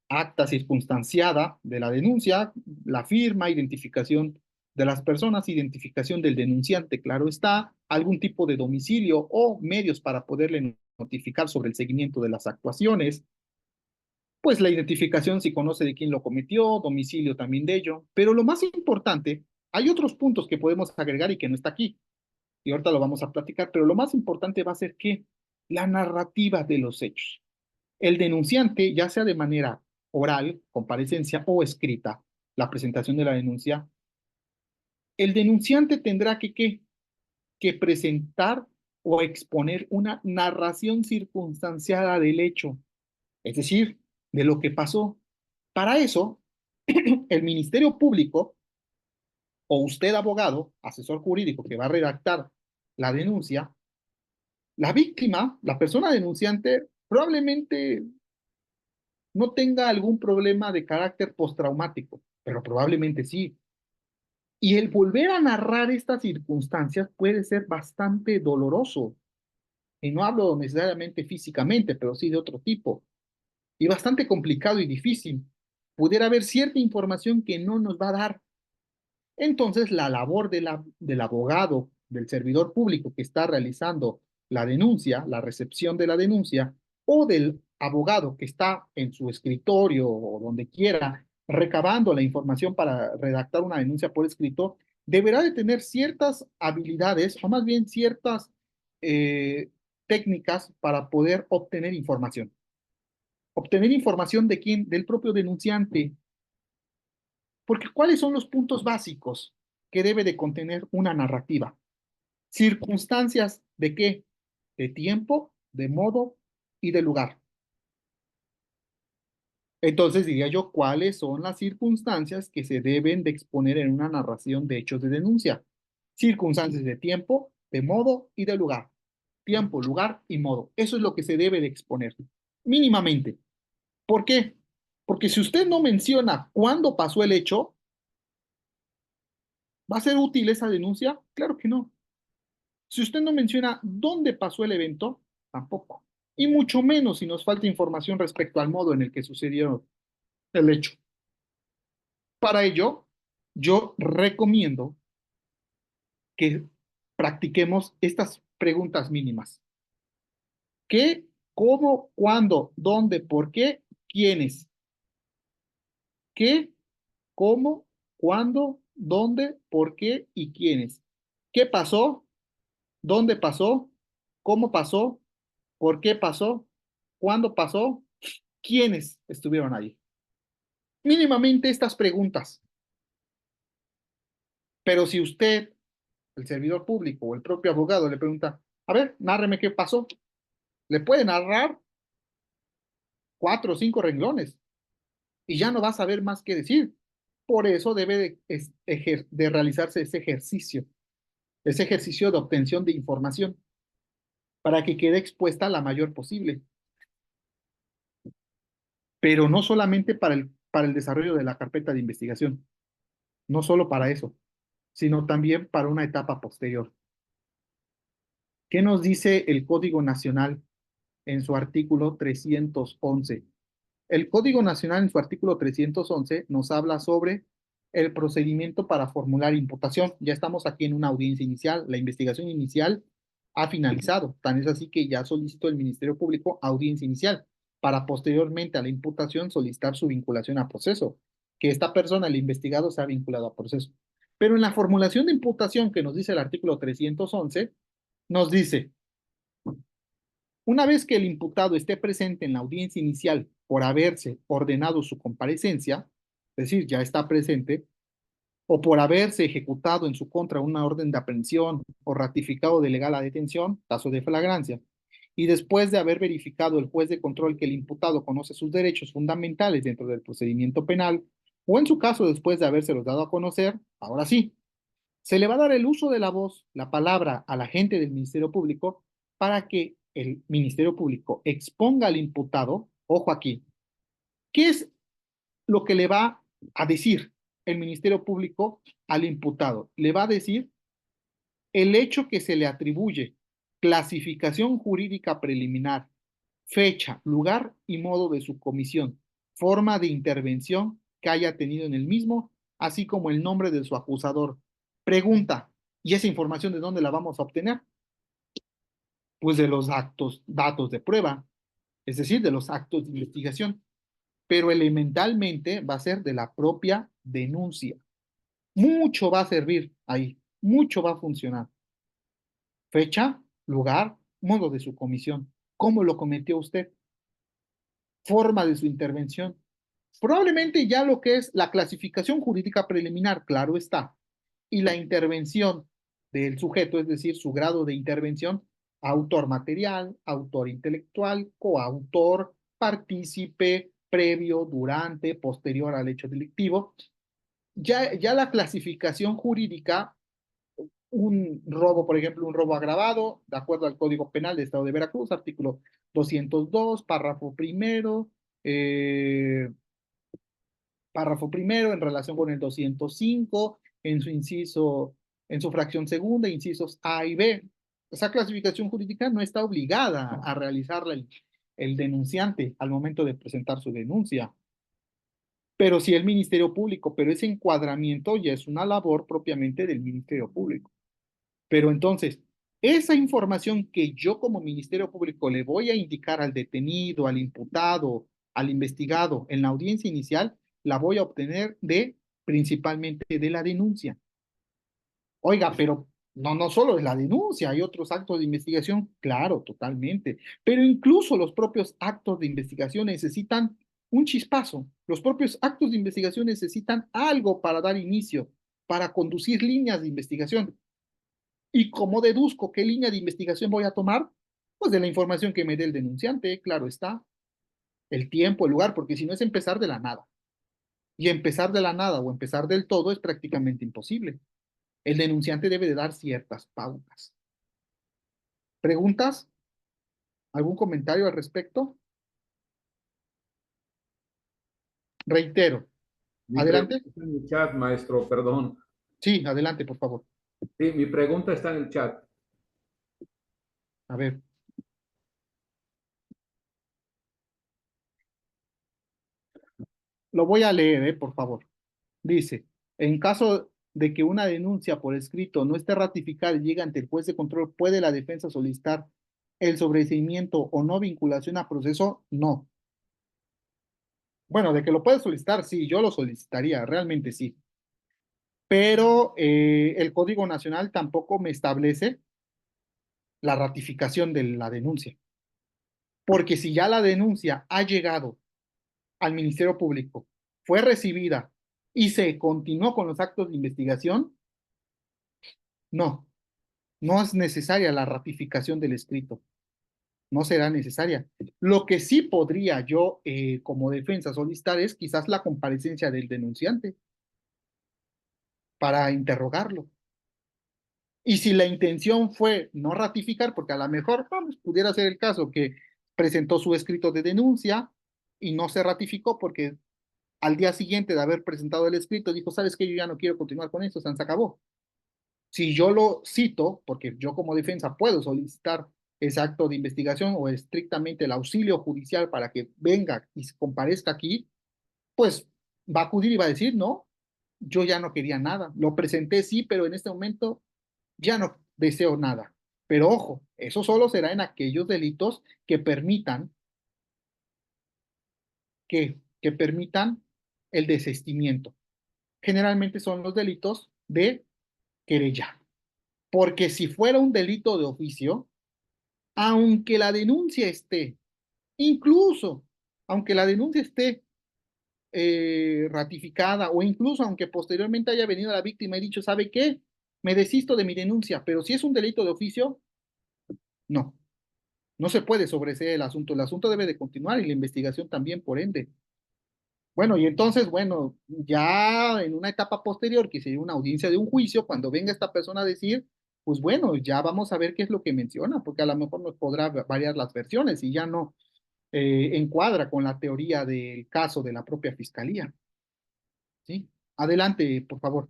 acta circunstanciada de la denuncia, la firma, identificación de las personas, identificación del denunciante, claro está, algún tipo de domicilio o medios para poderle notificar sobre el seguimiento de las actuaciones, pues la identificación si conoce de quién lo cometió, domicilio también de ello, pero lo más importante, hay otros puntos que podemos agregar y que no está aquí, y ahorita lo vamos a platicar, pero lo más importante va a ser que la narrativa de los hechos. El denunciante, ya sea de manera oral, comparecencia o escrita, la presentación de la denuncia, el denunciante tendrá que presentar o exponer una narración circunstanciada del hecho, es decir, de lo que pasó. Para eso, el Ministerio Público o usted, abogado, asesor jurídico que va a redactar la denuncia, la víctima, la persona denunciante, probablemente no tenga algún problema de carácter postraumático, pero probablemente sí. Y el volver a narrar estas circunstancias puede ser bastante doloroso. Y no hablo necesariamente físicamente, pero sí de otro tipo. Y bastante complicado y difícil. Pudiera haber cierta información que no nos va a dar. Entonces, la labor del abogado, del servidor público que está realizando la denuncia, la recepción de la denuncia, o del abogado que está en su escritorio o donde quiera recabando la información para redactar una denuncia por escrito, deberá de tener ciertas habilidades o más bien ciertas eh, técnicas para poder obtener información. Obtener información de quién, del propio denunciante. Porque ¿cuáles son los puntos básicos que debe de contener una narrativa? Circunstancias de qué? De tiempo, de modo y de lugar. Entonces diría yo, ¿cuáles son las circunstancias que se deben de exponer en una narración de hechos de denuncia? Circunstancias de tiempo, de modo y de lugar. Tiempo, lugar y modo. Eso es lo que se debe de exponer, mínimamente. ¿Por qué? Porque si usted no menciona cuándo pasó el hecho, ¿va a ser útil esa denuncia? Claro que no. Si usted no menciona dónde pasó el evento, tampoco. Y mucho menos si nos falta información respecto al modo en el que sucedió el hecho. Para ello, yo recomiendo que practiquemos estas preguntas mínimas. ¿Qué, cómo, cuándo, dónde, por qué, quiénes? ¿Qué, cómo, cuándo, dónde, por qué y quiénes? ¿Qué pasó? ¿Dónde pasó? ¿Cómo pasó? ¿Por qué pasó? ¿Cuándo pasó? ¿Quiénes estuvieron ahí? Mínimamente estas preguntas. Pero si usted, el servidor público o el propio abogado le pregunta, a ver, nárreme qué pasó, le puede narrar 4 o 5 renglones y ya no va a saber más qué decir. Por eso debe de realizarse ese ejercicio de obtención de información, para que quede expuesta la mayor posible. Pero no solamente para el desarrollo de la carpeta de investigación, no solo para eso, sino también para una etapa posterior. ¿Qué nos dice el Código Nacional en su artículo 311? El Código Nacional en su artículo 311 nos habla sobre el procedimiento para formular imputación. Ya estamos aquí en una audiencia inicial. La investigación inicial ha finalizado. Tan es así que ya solicitó el Ministerio Público audiencia inicial para posteriormente a la imputación solicitar su vinculación a proceso, que esta persona, el investigado, sea vinculado a proceso. Pero en la formulación de imputación que nos dice el artículo 311, nos dice, una vez que el imputado esté presente en la audiencia inicial por haberse ordenado su comparecencia, es decir, ya está presente, o por haberse ejecutado en su contra una orden de aprehensión o ratificado de legal la detención, caso de flagrancia, y después de haber verificado el juez de control que el imputado conoce sus derechos fundamentales dentro del procedimiento penal, o en su caso después de habérselos dado a conocer, ahora sí, se le va a dar el uso de la voz, la palabra al agente del Ministerio Público para que el Ministerio Público exponga al imputado, ojo aquí, ¿qué es lo que le va a decir el Ministerio Público al imputado? Le va a decir el hecho que se le atribuye, clasificación jurídica preliminar, fecha, lugar y modo de su comisión, forma de intervención que haya tenido en el mismo, así como el nombre de su acusador. Pregunta, ¿y esa información de dónde la vamos a obtener? Pues de los datos de prueba, es decir, de los actos de investigación, pero elementalmente va a ser de la propia denuncia. Mucho va a servir ahí, mucho va a funcionar. Fecha, lugar, modo de su comisión, cómo lo cometió usted, forma de su intervención. Probablemente ya lo que es la clasificación jurídica preliminar, claro está, y la intervención del sujeto, es decir, su grado de intervención, autor material, autor intelectual, coautor, partícipe, previo, durante, posterior al hecho delictivo. Ya la clasificación jurídica, un robo, por ejemplo, un robo agravado, de acuerdo al Código Penal del Estado de Veracruz, artículo 202, párrafo primero en relación con el 205, en su inciso, en su fracción segunda, incisos A y B. Esa clasificación jurídica no está obligada a realizarla el denunciante al momento de presentar su denuncia, pero sí el Ministerio Público, pero ese encuadramiento ya es una labor propiamente del Ministerio Público. Pero entonces, esa información que yo como Ministerio Público le voy a indicar al detenido, al imputado, al investigado en la audiencia inicial, la voy a obtener principalmente de la denuncia. Oiga, pero no solo es la denuncia, hay otros actos de investigación, claro, totalmente. Pero incluso los propios actos de investigación necesitan un chispazo. Los propios actos de investigación necesitan algo para dar inicio, para conducir líneas de investigación. ¿Y cómo deduzco qué línea de investigación voy a tomar? Pues de la información que me dé el denunciante, claro está, el tiempo, el lugar, porque si no es empezar de la nada. Y empezar de la nada o empezar del todo es prácticamente imposible. El denunciante debe de dar ciertas pautas. ¿Preguntas? ¿Algún comentario al respecto? Reitero. Mi Adelante. pregunta está en el chat, maestro, perdón. Sí, adelante, por favor. Sí, mi pregunta está en el chat. A ver. Lo voy a leer, por favor. Dice, en caso de que una denuncia por escrito no esté ratificada y llegue ante el juez de control, ¿puede la defensa solicitar el sobreseimiento o no vinculación a proceso? No. Bueno, de que lo puede solicitar, sí, yo lo solicitaría, realmente sí. Pero el Código Nacional tampoco me establece la ratificación de la denuncia. Porque si ya la denuncia ha llegado al Ministerio Público, fue recibida y se continuó con los actos de investigación, no, no es necesaria la ratificación del escrito, no será necesaria. Lo que sí podría yo como defensa solicitar es quizás la comparecencia del denunciante para interrogarlo. Y si la intención fue no ratificar, porque a lo mejor vamos, pudiera ser el caso que presentó su escrito de denuncia y no se ratificó porque al día siguiente de haber presentado el escrito dijo, ¿sabes qué? Yo ya no quiero continuar con esto, se acabó. Si yo lo cito, porque yo como defensa puedo solicitar ese acto de investigación o estrictamente el auxilio judicial para que venga y comparezca aquí, pues va a acudir y va a decir, no, yo ya no quería nada. Lo presenté sí, pero en este momento ya no deseo nada. Pero ojo, eso solo será en aquellos delitos que permitan que permitan el desistimiento. Generalmente son los delitos de querella. Porque si fuera un delito de oficio, aunque la denuncia esté, incluso aunque la denuncia esté ratificada, o incluso aunque posteriormente haya venido la víctima y dicho, ¿sabe qué? Me desisto de mi denuncia, pero si es un delito de oficio, no, no se puede sobreseer el asunto debe de continuar y la investigación también, por ende. Bueno, y entonces, bueno, ya en una etapa posterior, que sería una audiencia de un juicio, cuando venga esta persona a decir, pues bueno, ya vamos a ver qué es lo que menciona, porque a lo mejor nos podrá variar las versiones y ya no encuadra con la teoría del caso de la propia fiscalía. ¿Sí? Adelante, por favor.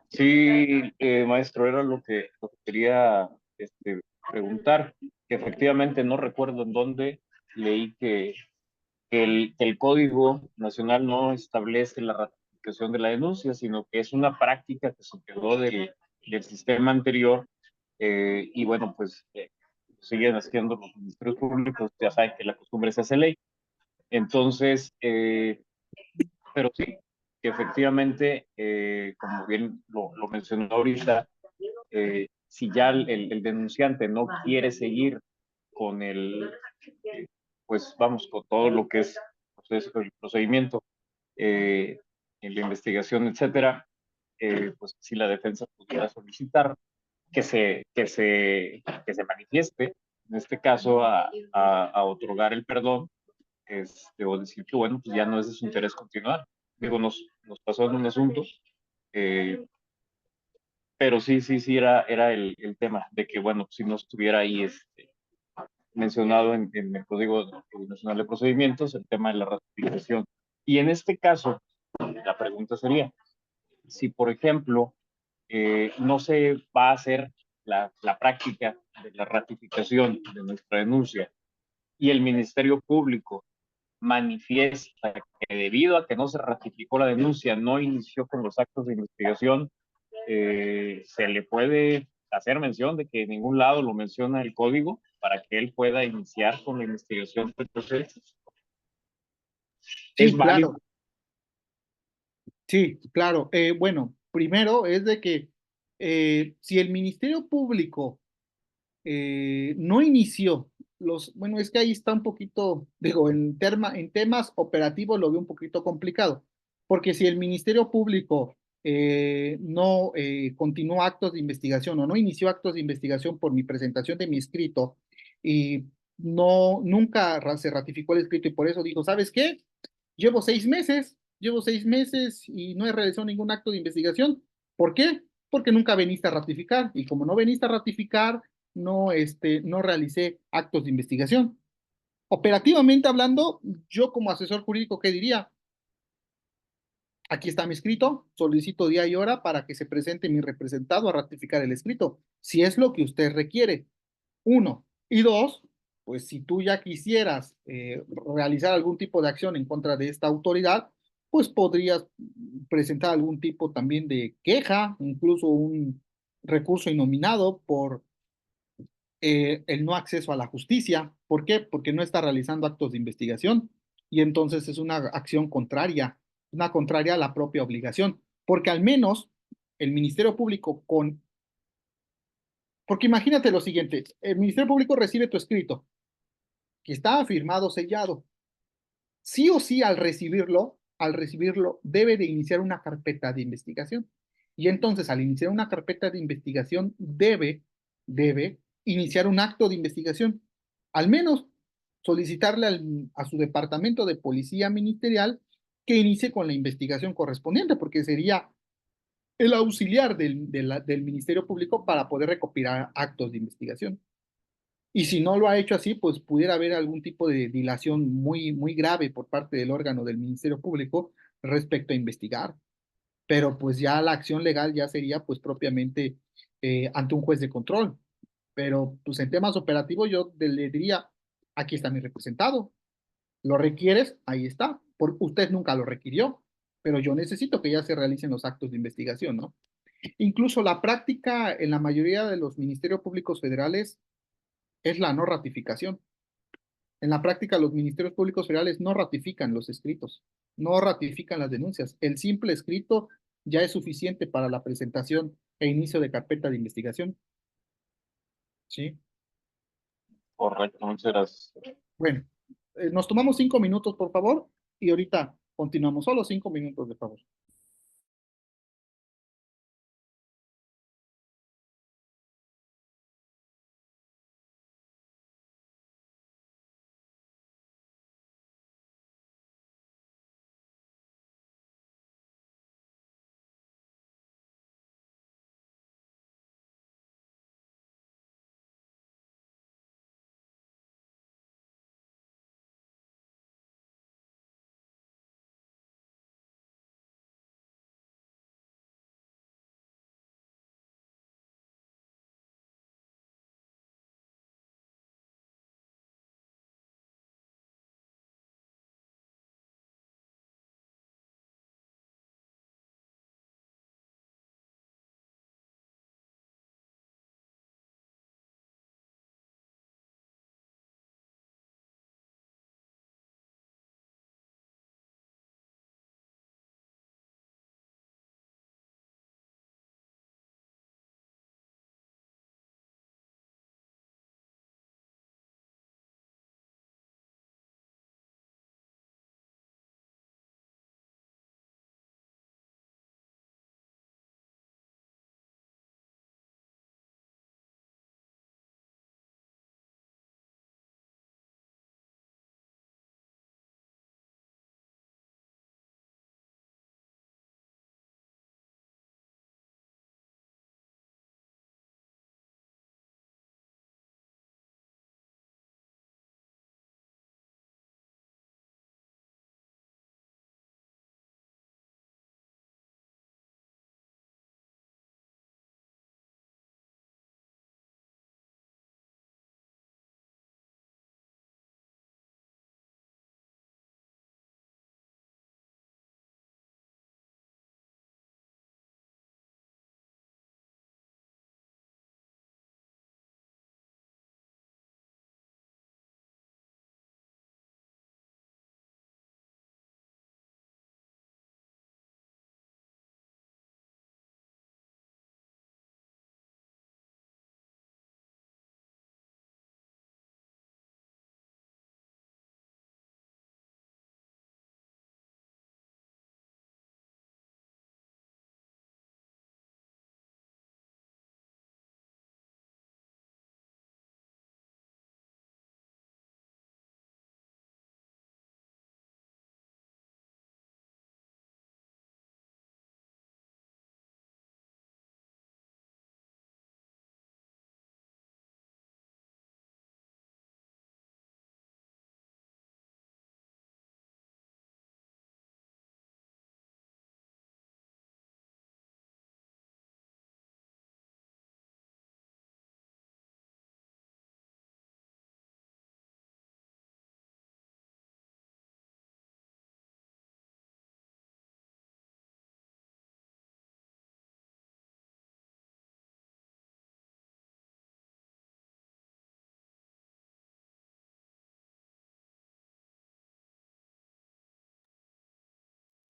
Sí, maestro, era lo que quería preguntar, que efectivamente no recuerdo en dónde leí que el Código Nacional no establece la ratificación de la denuncia, sino que es una práctica que se quedó del sistema anterior, y bueno, pues siguen haciendo los ministerios públicos, ya saben que la costumbre se hace ley. Entonces, pero sí, que efectivamente, como bien lo mencionó ahorita, si ya el denunciante no quiere seguir con pues vamos, con todo lo que es el procedimiento, eh, en la investigación, etcétera, pues si la defensa pudiera solicitar que se manifieste, en este caso, a otorgar el perdón, o decir que, bueno, pues ya no es de su interés continuar. Digo, nos pasó en un asunto, eh, pero sí, era el tema de que, bueno, si no estuviera ahí mencionado en el Código Nacional de Procedimientos, el tema de la ratificación. Y en este caso, la pregunta sería, si por ejemplo, no se va a hacer la práctica de la ratificación de nuestra denuncia y el Ministerio Público manifiesta que debido a que no se ratificó la denuncia, no inició con los actos de investigación, se le puede hacer mención de que en ningún lado lo menciona el código para que él pueda iniciar con la investigación. Entonces, es Sí, válido. claro. Sí, claro. Bueno, primero es de que si el Ministerio Público no inició bueno, es que ahí está un poquito, digo, en temas operativos lo veo un poquito complicado, porque si el Ministerio Público no continuó actos de investigación o no inició actos de investigación por mi presentación de mi escrito y nunca se ratificó el escrito y por eso dijo, ¿sabes qué? Llevo 6 meses y no he realizado ningún acto de investigación. ¿Por qué? Porque nunca veniste a ratificar y como no veniste a ratificar, no realicé actos de investigación. Operativamente hablando, yo como asesor jurídico, ¿qué diría? Aquí está mi escrito, solicito día y hora para que se presente mi representado a ratificar el escrito, si es lo que usted requiere. Uno. Y dos, pues si tú ya quisieras realizar algún tipo de acción en contra de esta autoridad, pues podrías presentar algún tipo también de queja, incluso un recurso innominado por el no acceso a la justicia. ¿Por qué? Porque no está realizando actos de investigación y entonces es una acción contraria, una contraria a la propia obligación, porque al menos el Ministerio Público porque imagínate lo siguiente, el Ministerio Público recibe tu escrito, que está firmado, sellado. Sí o sí al recibirlo, debe de iniciar una carpeta de investigación. Y entonces, al iniciar una carpeta de investigación, debe iniciar un acto de investigación. Al menos solicitarle a su departamento de policía ministerial que inicie con la investigación correspondiente, porque sería el auxiliar del Ministerio Público para poder recopilar actos de investigación. Y si no lo ha hecho así, pues pudiera haber algún tipo de dilación muy, muy grave por parte del órgano del Ministerio Público respecto a investigar. Pero pues ya la acción legal ya sería pues propiamente ante un juez de control. Pero pues en temas operativos yo le diría, aquí está mi representado, lo requieres, ahí está. Usted nunca lo requirió, pero yo necesito que ya se realicen los actos de investigación, ¿no? Incluso la práctica en la mayoría de los ministerios públicos federales es la no ratificación. En la práctica, los ministerios públicos federales no ratifican los escritos, no ratifican las denuncias. El simple escrito ya es suficiente para la presentación e inicio de carpeta de investigación. ¿Sí? Correcto, muchas gracias. Bueno, nos tomamos 5 minutos, por favor, y ahorita continuamos. Solo 5 minutos, de favor.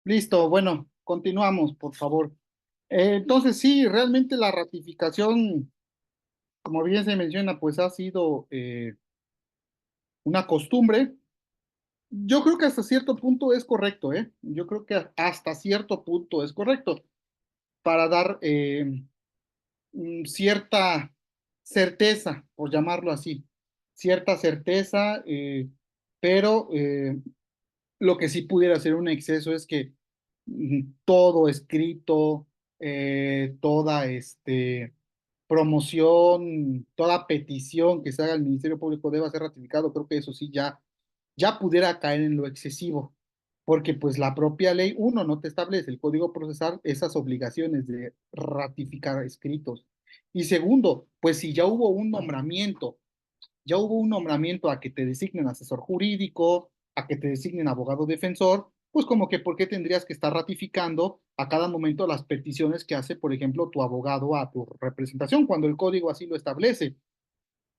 Listo, bueno, continuamos, por favor. Entonces, sí, realmente la ratificación, como bien se menciona, pues ha sido una costumbre. Yo creo que hasta cierto punto es correcto, ¿eh? Yo creo que hasta cierto punto es correcto para dar cierta certeza, por llamarlo así, cierta certeza, pero lo que sí pudiera ser un exceso es que todo escrito, toda promoción, toda petición que se haga al Ministerio Público deba ser ratificado. Creo que eso sí ya pudiera caer en lo excesivo, porque pues la propia ley, uno, no te establece el Código Procesal esas obligaciones de ratificar escritos. Y segundo, pues si ya hubo un nombramiento a que te designen asesor jurídico, a que te designen abogado defensor, pues como que ¿por qué tendrías que estar ratificando a cada momento las peticiones que hace, por ejemplo, tu abogado a tu representación, cuando el código así lo establece?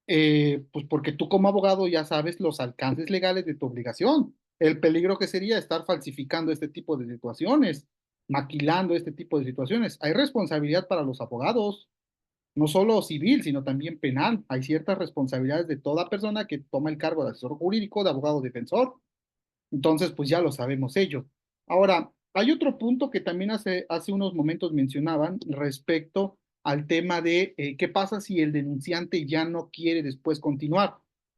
Pues porque tú como abogado ya sabes los alcances legales de tu obligación, el peligro que sería estar falsificando este tipo de situaciones, maquilando este tipo de situaciones. Hay responsabilidad para los abogados, no solo civil, sino también penal. Hay ciertas responsabilidades de toda persona que toma el cargo de asesor jurídico, de abogado defensor. Entonces, pues ya lo sabemos ello. Ahora, hay otro punto que también hace unos momentos mencionaban respecto al tema de qué pasa si el denunciante ya no quiere después continuar.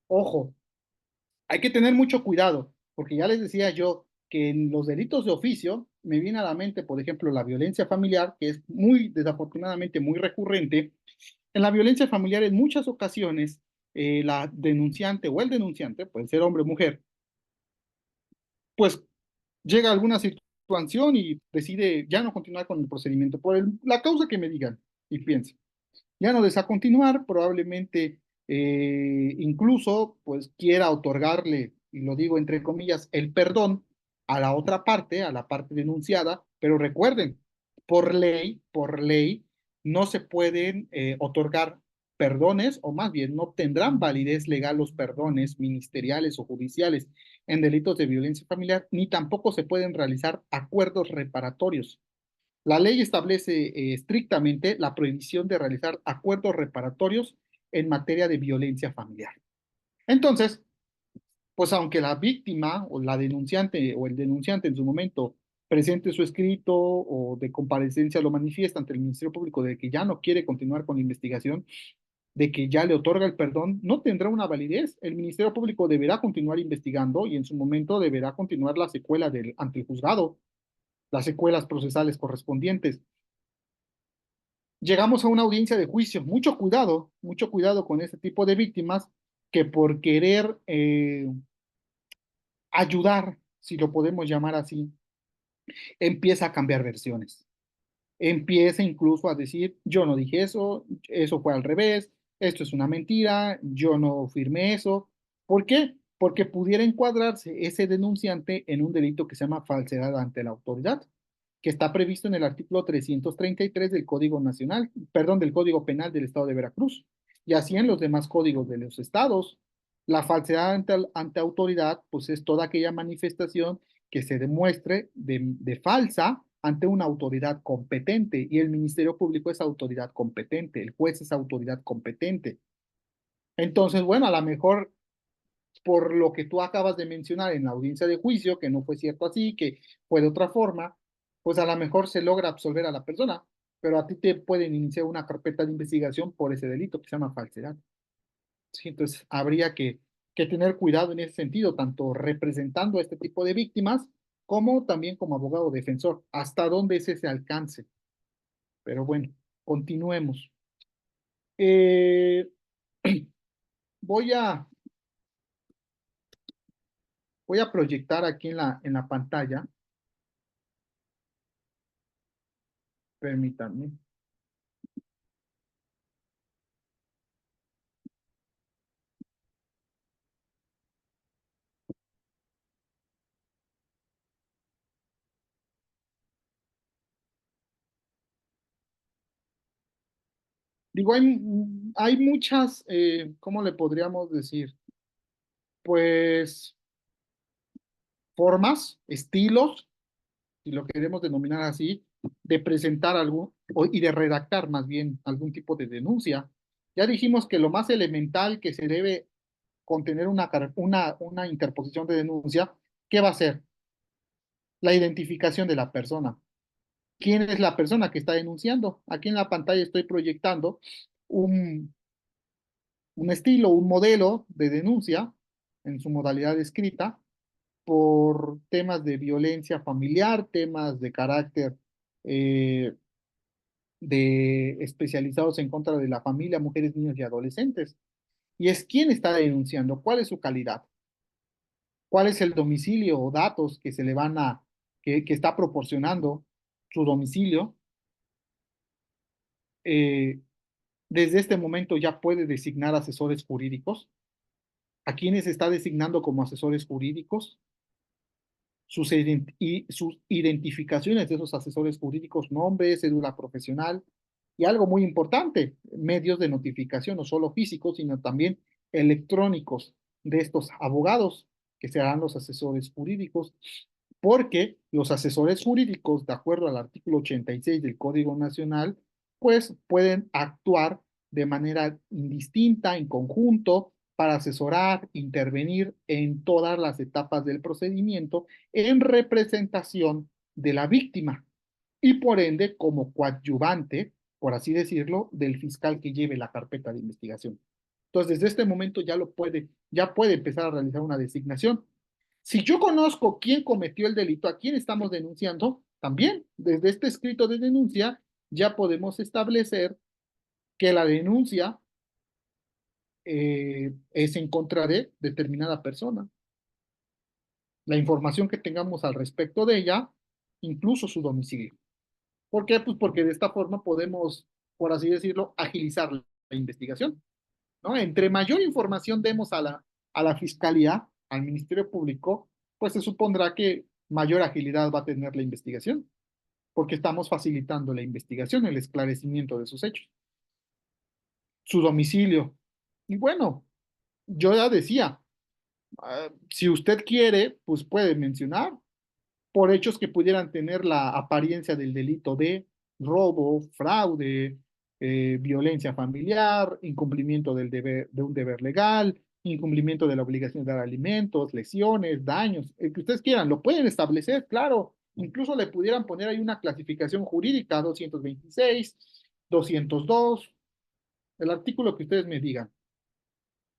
Ojo, hay que tener mucho cuidado, porque ya les decía yo que en los delitos de oficio me viene a la mente, por ejemplo, la violencia familiar, que es muy, desafortunadamente, muy recurrente. En la violencia familiar, en muchas ocasiones, la denunciante o el denunciante, puede ser hombre o mujer, pues llega a alguna situación y decide ya no continuar con el procedimiento por la causa que me digan y piense. Ya no desea continuar, probablemente incluso pues quiera otorgarle, y lo digo entre comillas, el perdón a la otra parte, a la parte denunciada, pero recuerden, por ley, no se pueden otorgar perdones, o más bien no tendrán validez legal los perdones ministeriales o judiciales en delitos de violencia familiar, ni tampoco se pueden realizar acuerdos reparatorios. La ley establece estrictamente la prohibición de realizar acuerdos reparatorios en materia de violencia familiar. Entonces, pues aunque la víctima o la denunciante o el denunciante en su momento presente su escrito o de comparecencia lo manifiesta ante el Ministerio Público de que ya no quiere continuar con la investigación, de que ya le otorga el perdón, no tendrá una validez. El Ministerio Público deberá continuar investigando y en su momento deberá continuar la secuela ante el juzgado, las secuelas procesales correspondientes. Llegamos a una audiencia de juicio. Mucho cuidado con este tipo de víctimas que por querer ayudar, si lo podemos llamar así, empieza a cambiar versiones. Empieza incluso a decir, yo no dije eso, eso fue al revés, esto es una mentira, yo no firmé eso. ¿Por qué? Porque pudiera encuadrarse ese denunciante en un delito que se llama falsedad ante la autoridad, que está previsto en el artículo 333 del Código Nacional, perdón, del Código Penal del Estado de Veracruz, y así en los demás códigos de los estados. La falsedad ante autoridad, pues es toda aquella manifestación que se demuestre de falsa ante una autoridad competente, y el Ministerio Público es autoridad competente, el juez es autoridad competente. Entonces, bueno, a lo mejor por lo que tú acabas de mencionar en la audiencia de juicio, que no fue cierto así, que fue de otra forma, pues a lo mejor se logra absolver a la persona, pero a ti te pueden iniciar una carpeta de investigación por ese delito que se llama falsedad. Sí, entonces habría que tener cuidado en ese sentido, tanto representando a este tipo de víctimas como también como abogado defensor, hasta dónde es ese alcance. Pero bueno, continuemos. Eh, voy a, voy a proyectar aquí en la pantalla. Permítanme. Digo, hay muchas, ¿cómo le podríamos decir? Pues formas, estilos, si lo queremos denominar así, de presentar algo y de redactar más bien algún tipo de denuncia. Ya dijimos que lo más elemental que se debe contener una interposición de denuncia, ¿qué va a ser? La identificación de la persona. ¿Quién es la persona que está denunciando? Aquí en la pantalla estoy proyectando un, un estilo, un modelo de denuncia en su modalidad escrita por temas de violencia familiar, temas de carácter eh, especializados en contra de la familia, mujeres, niños y adolescentes. Y es quién está denunciando, cuál es su calidad, cuál es el domicilio o datos que se le van que está proporcionando su domicilio. Eh, Desde este momento ya puede designar asesores jurídicos. ¿A quiénes está designando como asesores jurídicos? Sus identificaciones de esos asesores jurídicos, nombre, cédula profesional, Y algo muy importante, medios de notificación, no solo físicos, sino también electrónicos de estos abogados, que serán los asesores jurídicos, porque los asesores jurídicos, de acuerdo al artículo 86 del Código Nacional, pues pueden actuar de manera indistinta, en conjunto, para asesorar, intervenir en todas las etapas del procedimiento en representación de la víctima y por ende como coadyuvante, por así decirlo, del fiscal que lleve la carpeta de investigación. Entonces, desde este momento ya puede empezar a realizar una designación. Si yo conozco quién cometió el delito, a quién estamos denunciando, también desde este escrito de denuncia ya podemos establecer que la denuncia es en contra de determinada persona. La información que tengamos al respecto de ella, incluso su domicilio. ¿Por qué? Pues porque de esta forma podemos, por así decirlo, agilizar la investigación, ¿no? Entre mayor información demos a la Fiscalía, al Ministerio Público, pues se supondrá que mayor agilidad va a tener la investigación, porque estamos facilitando la investigación, el esclarecimiento de sus hechos. Su domicilio. Y bueno, yo ya decía, si usted quiere, pues puede mencionar por hechos que pudieran tener la apariencia del delito de robo, fraude, violencia familiar, incumplimiento de un deber legal, incumplimiento de la obligación de dar alimentos, lesiones, daños, el que ustedes quieran, lo pueden establecer, claro. Incluso le pudieran poner ahí una clasificación jurídica, 226, 202, el artículo que ustedes me digan.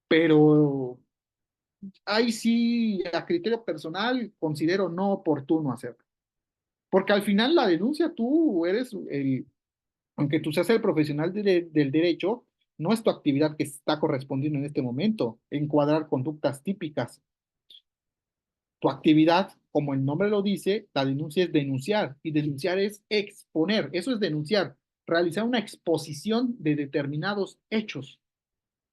Pero ahí sí, a criterio personal, considero no oportuno hacerlo. Porque al final la denuncia tú eres aunque tú seas el profesional del derecho, no es tu actividad que está correspondiendo en este momento, encuadrar conductas típicas. Tu actividad, como el nombre lo dice, la denuncia es denunciar y denunciar es exponer, eso es denunciar, realizar una exposición de determinados hechos.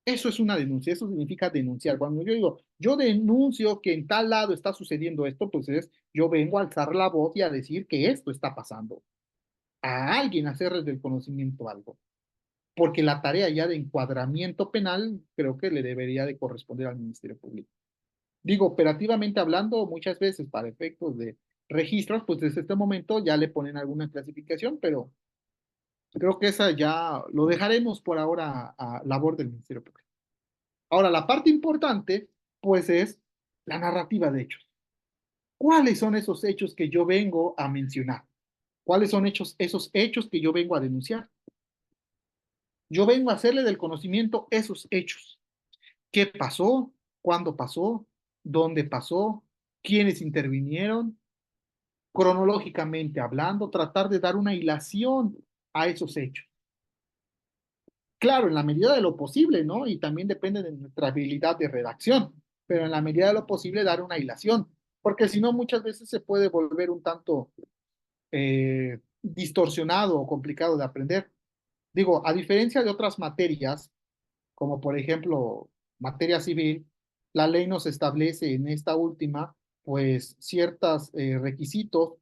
Eso es una denuncia, eso significa denunciar. Cuando yo digo, yo denuncio que en tal lado está sucediendo esto, pues yo vengo a alzar la voz y a decir que esto está pasando. A alguien hacerles del conocimiento algo. Porque la tarea ya de encuadramiento penal creo que le debería de corresponder al Ministerio Público. Digo, operativamente hablando, muchas veces para efectos de registros, pues desde este momento ya le ponen alguna clasificación, pero creo que esa ya lo dejaremos por ahora a labor del Ministerio Público. Ahora, la parte importante, pues es la narrativa de hechos. ¿Cuáles son esos hechos que yo vengo a mencionar? ¿Cuáles son esos hechos que yo vengo a denunciar? Yo vengo a hacerle del conocimiento esos hechos. ¿Qué pasó? ¿Cuándo pasó? ¿Dónde pasó? ¿Quiénes intervinieron? Cronológicamente hablando, tratar de dar una hilación a esos hechos. Claro, en la medida de lo posible, ¿no? Y también depende de nuestra habilidad de redacción, pero en la medida de lo posible dar una hilación, porque si no muchas veces se puede volver un tanto distorsionado o complicado de aprender. Digo, a diferencia de otras materias, como por ejemplo materia civil, la ley nos establece en esta última, pues ciertos requisitos,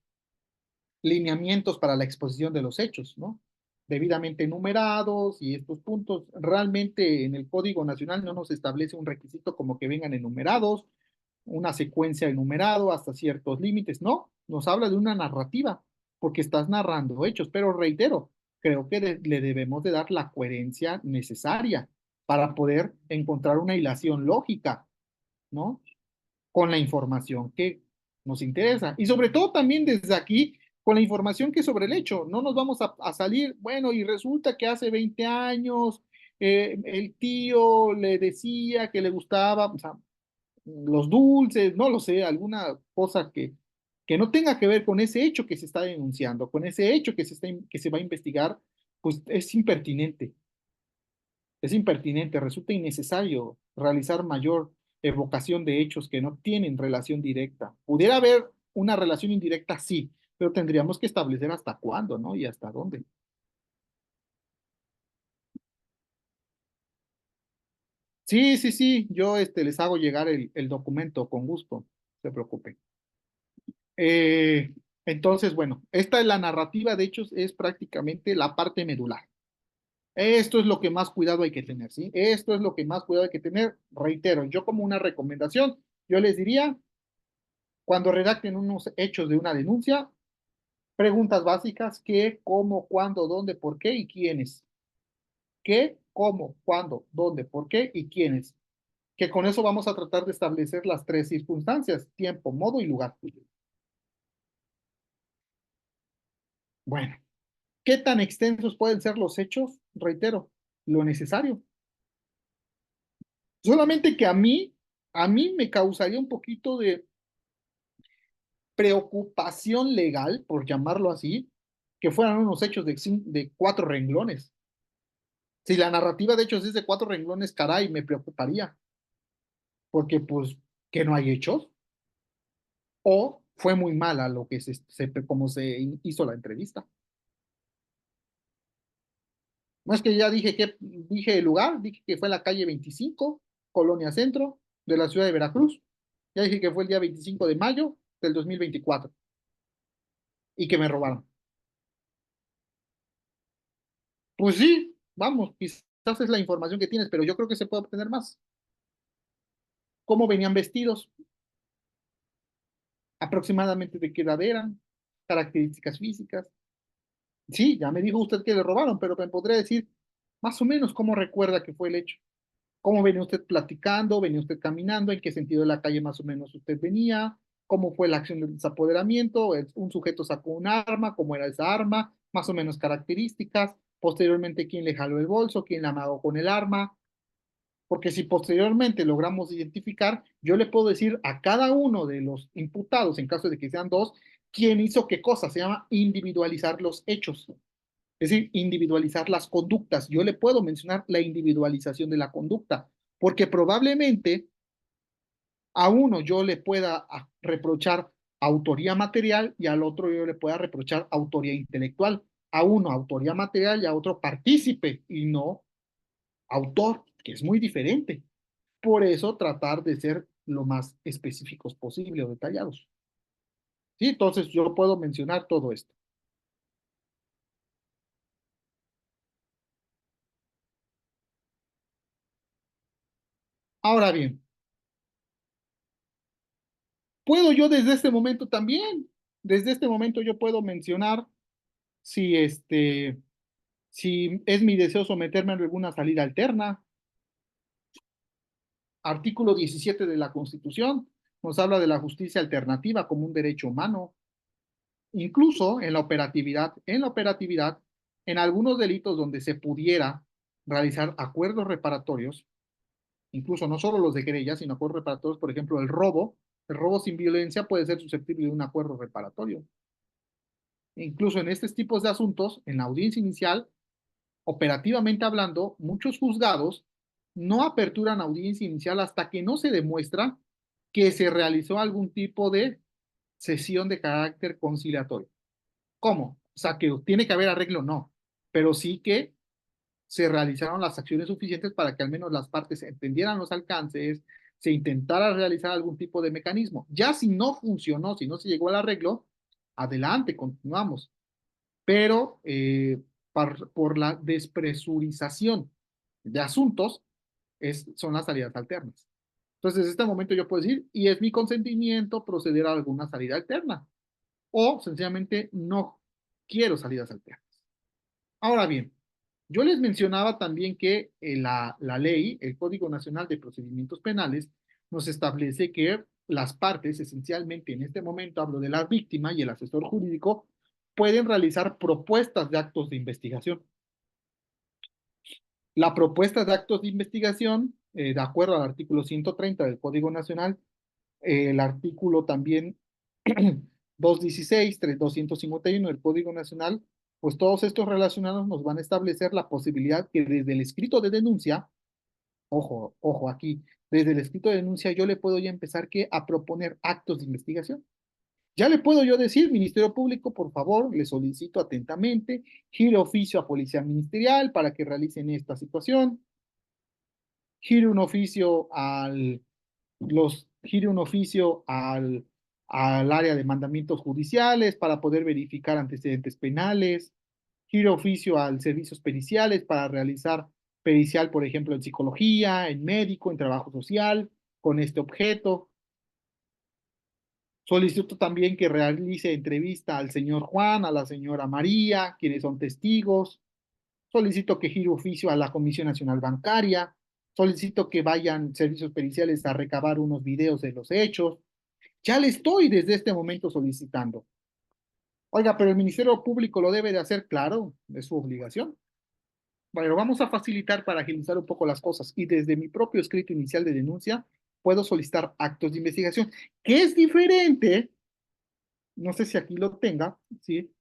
lineamientos para la exposición de los hechos, ¿no? Debidamente enumerados y estos puntos, realmente en el Código Nacional no nos establece un requisito como que vengan enumerados, una secuencia enumerado hasta ciertos límites, no, nos habla de una narrativa, porque estás narrando hechos, pero reitero, creo que le debemos de dar la coherencia necesaria para poder encontrar una hilación lógica, ¿no? Con la información que nos interesa. Y sobre todo también desde aquí, con la información que es sobre el hecho. No nos vamos a salir, bueno, y resulta que hace 20 años el tío le decía que le gustaba, o sea, los dulces, no lo sé, alguna cosa que no tenga que ver con ese hecho que se está denunciando, con ese hecho que se va a investigar, pues es impertinente, resulta innecesario realizar mayor evocación de hechos que no tienen relación directa. Pudiera haber una relación indirecta, sí, pero tendríamos que establecer hasta cuándo, ¿no? Y hasta dónde. Sí, sí, sí, yo les hago llegar el documento con gusto, no se preocupe. Entonces, bueno, esta es la narrativa de hechos, es prácticamente la parte medular. Esto es lo que más cuidado hay que tener, ¿sí? Esto es lo que más cuidado hay que tener. Reitero, yo como una recomendación, yo les diría, cuando redacten unos hechos de una denuncia, preguntas básicas: qué, cómo, cuándo, dónde, por qué y quiénes. ¿Qué, cómo, cuándo, dónde, por qué y quiénes? Que con eso vamos a tratar de establecer las tres circunstancias: tiempo, modo y lugar. Bueno, ¿qué tan extensos pueden ser los hechos? Reitero, lo necesario. Solamente que a mí me causaría un poquito de preocupación legal, por llamarlo así, que fueran unos hechos de 4 renglones. Si la narrativa de hechos es de 4 renglones, caray, me preocuparía, porque pues, que no hay hechos, o fue muy mala lo que como se hizo la entrevista. No es que ya dije el lugar, dije que fue en la calle 25, Colonia Centro, de la ciudad de Veracruz. Ya dije que fue el día 25 de mayo del 2024 y que me robaron. Pues sí, vamos, quizás es la información que tienes, pero yo creo que se puede obtener más. ¿Cómo venían vestidos? Aproximadamente de qué edad eran, características físicas. Sí, ya me dijo usted que le robaron, pero me podría decir más o menos cómo recuerda que fue el hecho. ¿Cómo venía usted platicando? ¿Venía usted caminando? ¿En qué sentido de la calle más o menos usted venía? ¿Cómo fue la acción del desapoderamiento? ¿Un sujeto sacó un arma? ¿Cómo era esa arma? Más o menos características. Posteriormente, ¿quién le jaló el bolso? ¿Quién la amagó con el arma? Porque si posteriormente logramos identificar, yo le puedo decir a cada uno de los imputados, en caso de que sean dos, quién hizo qué cosa. Se llama individualizar los hechos. Es decir, individualizar las conductas. Yo le puedo mencionar la individualización de la conducta, porque probablemente a uno yo le pueda reprochar autoría material y al otro yo le pueda reprochar autoría intelectual. A uno autoría material y a otro partícipe y no autor, que es muy diferente. Por eso tratar de ser lo más específicos posible o detallados. ¿Sí? Entonces yo puedo mencionar todo esto. Ahora bien, puedo yo desde este momento también, desde este momento yo puedo mencionar si si es mi deseo someterme a alguna salida alterna. Artículo 17 de la Constitución nos habla de la justicia alternativa como un derecho humano. Incluso en la operatividad, en algunos delitos donde se pudiera realizar acuerdos reparatorios, incluso no solo los de querella, sino acuerdos reparatorios, por ejemplo, el robo sin violencia puede ser susceptible de un acuerdo reparatorio. Incluso en estos tipos de asuntos, en la audiencia inicial, operativamente hablando, muchos juzgados no aperturan audiencia inicial hasta que no se demuestra que se realizó algún tipo de sesión de carácter conciliatorio. ¿Cómo? O sea, que tiene que haber arreglo, no, pero sí que se realizaron las acciones suficientes para que al menos las partes entendieran los alcances, se intentara realizar algún tipo de mecanismo. Ya si no funcionó, si no se llegó al arreglo, adelante, continuamos. Pero por la despresurización de asuntos son las salidas alternas. Entonces, en este momento yo puedo decir, y es mi consentimiento proceder a alguna salida alterna, o sencillamente no quiero salidas alternas. Ahora bien, yo les mencionaba también que la ley, el Código Nacional de Procedimientos Penales, nos establece que las partes, esencialmente en este momento hablo de la víctima y el asesor jurídico, pueden realizar propuestas de actos de investigación. La propuesta de actos de investigación, de acuerdo al artículo 130 del Código Nacional, el artículo también 216, 251 del Código Nacional, pues todos estos relacionados nos van a establecer la posibilidad que desde el escrito de denuncia, ojo aquí, desde el escrito de denuncia yo le puedo ya empezar a proponer actos de investigación. Ya le puedo yo decir, Ministerio Público, por favor, le solicito atentamente, gire oficio a Policía Ministerial para que realicen esta situación, gire un oficio gire un oficio al área de mandamientos judiciales para poder verificar antecedentes penales, giro oficio al servicios periciales para realizar pericial, por ejemplo, en psicología, en médico, en trabajo social, con este objeto. Solicito también que realice entrevista al señor Juan, a la señora María, quienes son testigos. Solicito que gire oficio a la Comisión Nacional Bancaria. Solicito que vayan servicios periciales a recabar unos videos de los hechos. Ya le estoy desde este momento solicitando. Oiga, pero el Ministerio Público lo debe de hacer, claro, es su obligación. Bueno, vamos a facilitar para agilizar un poco las cosas y desde mi propio escrito inicial de denuncia puedo solicitar actos de investigación, que es diferente, no sé si aquí lo tenga, ¿sí?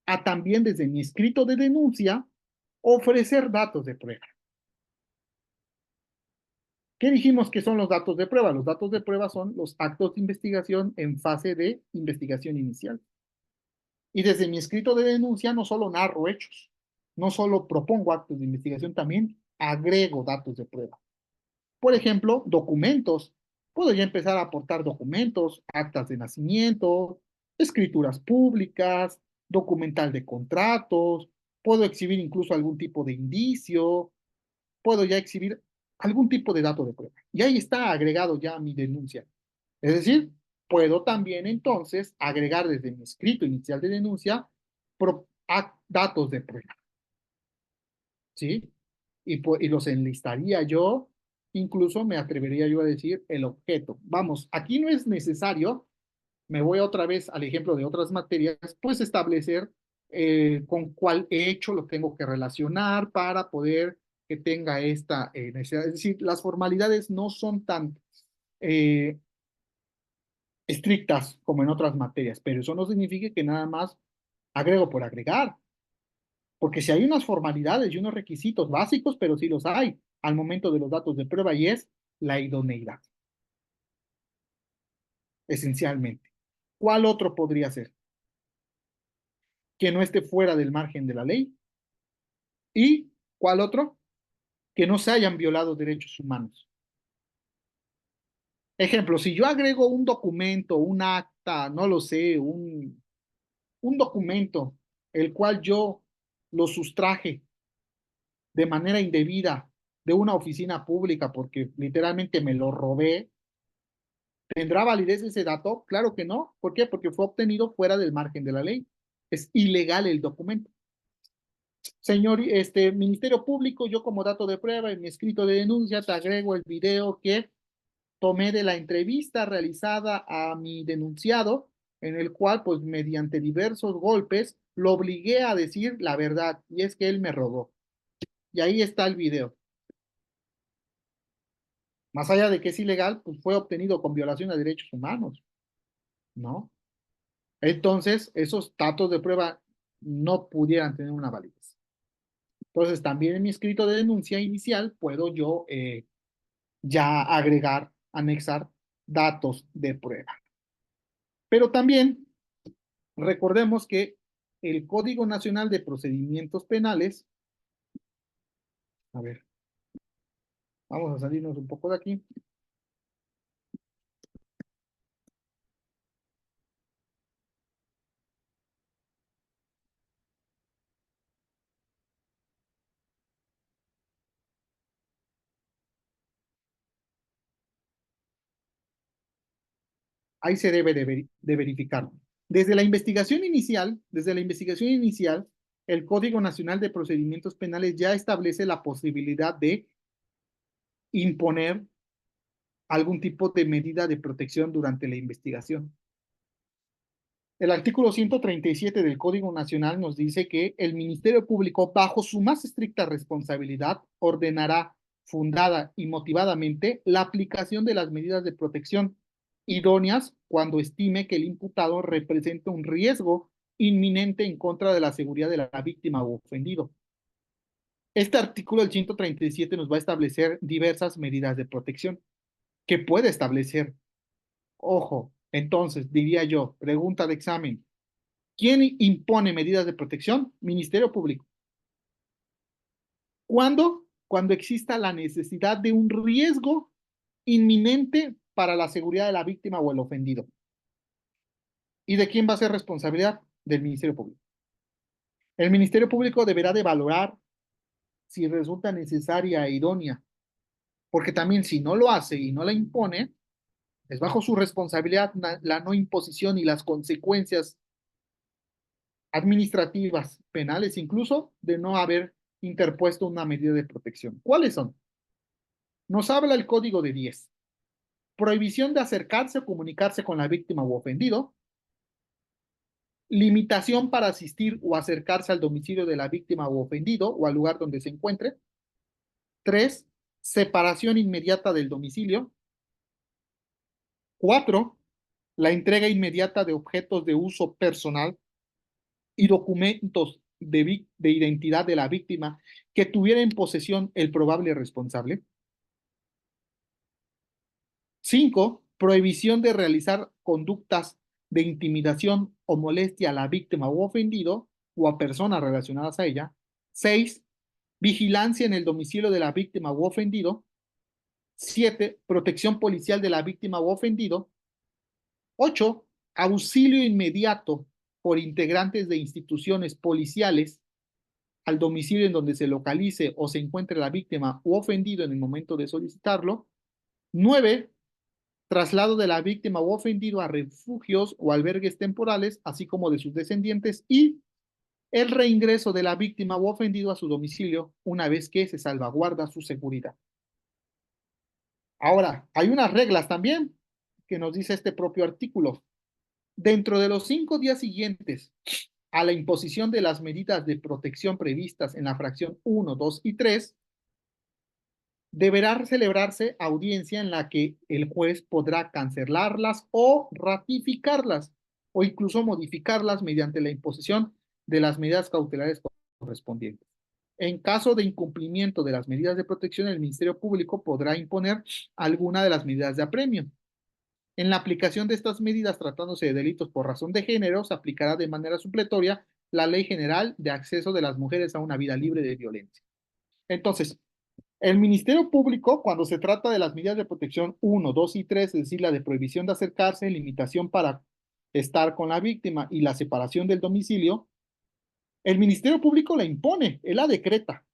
A también desde mi escrito de denuncia ofrecer datos de prueba. ¿Qué dijimos que son los datos de prueba? Los datos de prueba son los actos de investigación en fase de investigación inicial. Y desde mi escrito de denuncia no solo narro hechos, no solo propongo actos de investigación, también agrego datos de prueba. Por ejemplo, documentos. Puedo ya empezar a aportar documentos, actas de nacimiento, escrituras públicas, documental de contratos, puedo exhibir incluso algún tipo de indicio, puedo ya exhibir algún tipo de dato de prueba. Y ahí está agregado ya mi denuncia. Es decir, puedo también entonces agregar desde mi escrito inicial de denuncia datos de prueba. ¿Sí? Y los enlistaría yo, incluso me atrevería yo a decir el objeto. Vamos, aquí no es necesario, me voy otra vez al ejemplo de otras materias, pues establecer con cuál hecho lo tengo que relacionar para poder que tenga esta necesidad. Es decir, las formalidades no son tan eh, estrictas como en otras materias, pero eso no significa que nada más agrego por agregar. Porque si hay unas formalidades y unos requisitos básicos, pero sí los hay al momento de los datos de prueba y es la idoneidad, esencialmente. ¿Cuál otro podría ser? Que no esté fuera del margen de la ley. ¿Y cuál otro? Que no se hayan violado derechos humanos. Ejemplo, si yo agrego un documento, un acta, no lo sé, un documento, el cual yo lo sustraje de manera indebida de una oficina pública porque literalmente me lo robé. ¿Tendrá validez ese dato? Claro que no. ¿Por qué? Porque fue obtenido fuera del margen de la ley. Es ilegal el documento. Señor, Ministerio Público, yo como dato de prueba en mi escrito de denuncia te agrego el video que tomé de la entrevista realizada a mi denunciado, en el cual, pues, mediante diversos golpes, lo obligué a decir la verdad, y es que él me robó. Y ahí está el video. Más allá de que es ilegal, pues fue obtenido con violación a derechos humanos, ¿no? Entonces, esos datos de prueba no pudieran tener una validez. Entonces, también en mi escrito de denuncia inicial puedo yo ya agregar, anexar datos de prueba. Pero también recordemos que el Código Nacional de Procedimientos Penales, a ver, vamos a salirnos un poco de aquí. Ahí se debe de verificar. Desde la investigación inicial, el Código Nacional de Procedimientos Penales ya establece la posibilidad de imponer algún tipo de medida de protección durante la investigación. El artículo 137 del Código Nacional nos dice que el Ministerio Público, bajo su más estricta responsabilidad, ordenará fundada y motivadamente la aplicación de las medidas de protección idóneas cuando estime que el imputado representa un riesgo inminente en contra de la seguridad de la víctima o ofendido. Este artículo del 137 nos va a establecer diversas medidas de protección que puede establecer. Ojo, entonces diría yo, pregunta de examen, ¿quién impone medidas de protección? Ministerio Público. ¿Cuándo? Cuando exista la necesidad de un riesgo inminente para la seguridad de la víctima o el ofendido. ¿Y de quién va a ser responsabilidad? Del Ministerio Público. El Ministerio Público deberá de valorar si resulta necesaria e idónea, porque también si no lo hace y no la impone, es bajo su responsabilidad la no imposición y las consecuencias administrativas, penales incluso, de no haber interpuesto una medida de protección. ¿Cuáles son? Nos habla el Código de 10. Prohibición de acercarse o comunicarse con la víctima u ofendido. Limitación para asistir o acercarse al domicilio de la víctima u ofendido o al lugar donde se encuentre. 3. Separación inmediata del domicilio. 4. La entrega inmediata de objetos de uso personal y documentos de identidad de la víctima que tuviera en posesión el probable responsable. 5. Prohibición de realizar conductas de intimidación o molestia a la víctima o ofendido o a personas relacionadas a ella. 6. Vigilancia en el domicilio de la víctima u ofendido. 7. Protección policial de la víctima u ofendido. 8. Auxilio inmediato por integrantes de instituciones policiales al domicilio en donde se localice o se encuentre la víctima u ofendido en el momento de solicitarlo. 9. Traslado de la víctima u ofendido a refugios o albergues temporales, así como de sus descendientes, y el reingreso de la víctima u ofendido a su domicilio una vez que se salvaguarda su seguridad. Ahora, hay unas reglas también que nos dice este propio artículo. Dentro de los 5 días siguientes a la imposición de las medidas de protección previstas en la fracción 1, 2 y 3, deberá celebrarse audiencia en la que el juez podrá cancelarlas o ratificarlas o incluso modificarlas mediante la imposición de las medidas cautelares correspondientes. En caso de incumplimiento de las medidas de protección, el Ministerio Público podrá imponer alguna de las medidas de apremio. En la aplicación de estas medidas, tratándose de delitos por razón de género, se aplicará de manera supletoria la Ley General de Acceso de las Mujeres a una Vida Libre de Violencia. Entonces, el Ministerio Público, cuando se trata de las medidas de protección 1, 2 y 3, es decir, la de prohibición de acercarse, limitación para estar con la víctima y la separación del domicilio, el Ministerio Público la impone, él la decreta.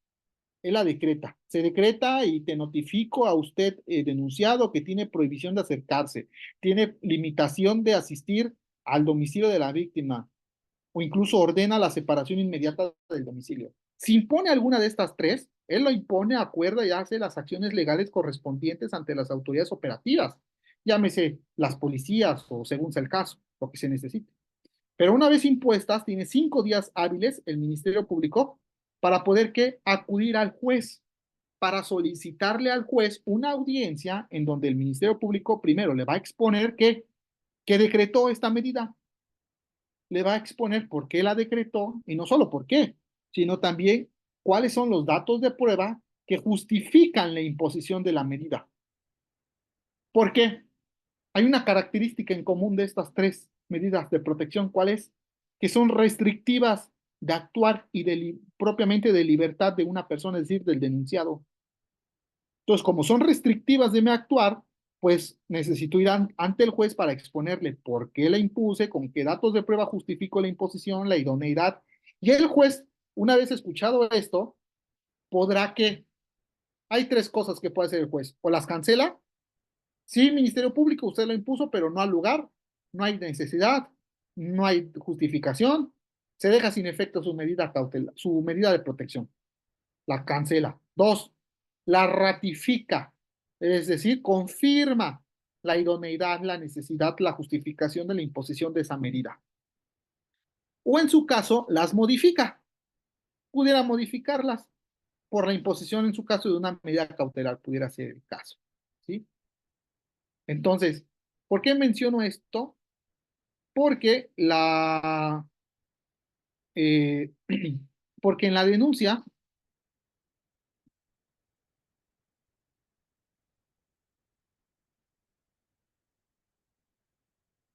Se decreta y te notifico a usted, denunciado, que tiene prohibición de acercarse, tiene limitación de asistir al domicilio de la víctima o incluso ordena la separación inmediata del domicilio. Si impone alguna de estas tres, él lo impone, acuerda y hace las acciones legales correspondientes ante las autoridades operativas, llámese las policías o según sea el caso, lo que se necesite. Pero una vez impuestas, tiene 5 días hábiles el Ministerio Público para poder acudir al juez, para solicitarle al juez una audiencia en donde el Ministerio Público primero le va a exponer que decretó esta medida, le va a exponer por qué la decretó y no solo por qué, sino también cuáles son los datos de prueba que justifican la imposición de la medida. ¿Por qué? Hay una característica en común de estas tres medidas de protección, ¿cuál es? Que son restrictivas de actuar y propiamente de libertad de una persona, es decir, del denunciado. Entonces, como son restrictivas de mi actuar, pues necesito ir ante el juez para exponerle por qué la impuse, con qué datos de prueba justifico la imposición, la idoneidad. Y el juez, una vez escuchado esto, podrá hay tres cosas que puede hacer el juez. O las cancela. Sí, Ministerio Público, usted lo impuso, pero no al lugar, no hay necesidad, no hay justificación, se deja sin efecto su medida cautelar, su medida de protección, la cancela. 2, la ratifica, es decir, confirma la idoneidad, la necesidad, la justificación de la imposición de esa medida. O en su caso, las modifica, pudiera modificarlas por la imposición, en su caso, de una medida cautelar, pudiera ser el caso, ¿sí? Entonces, ¿por qué menciono esto? Porque porque en la denuncia,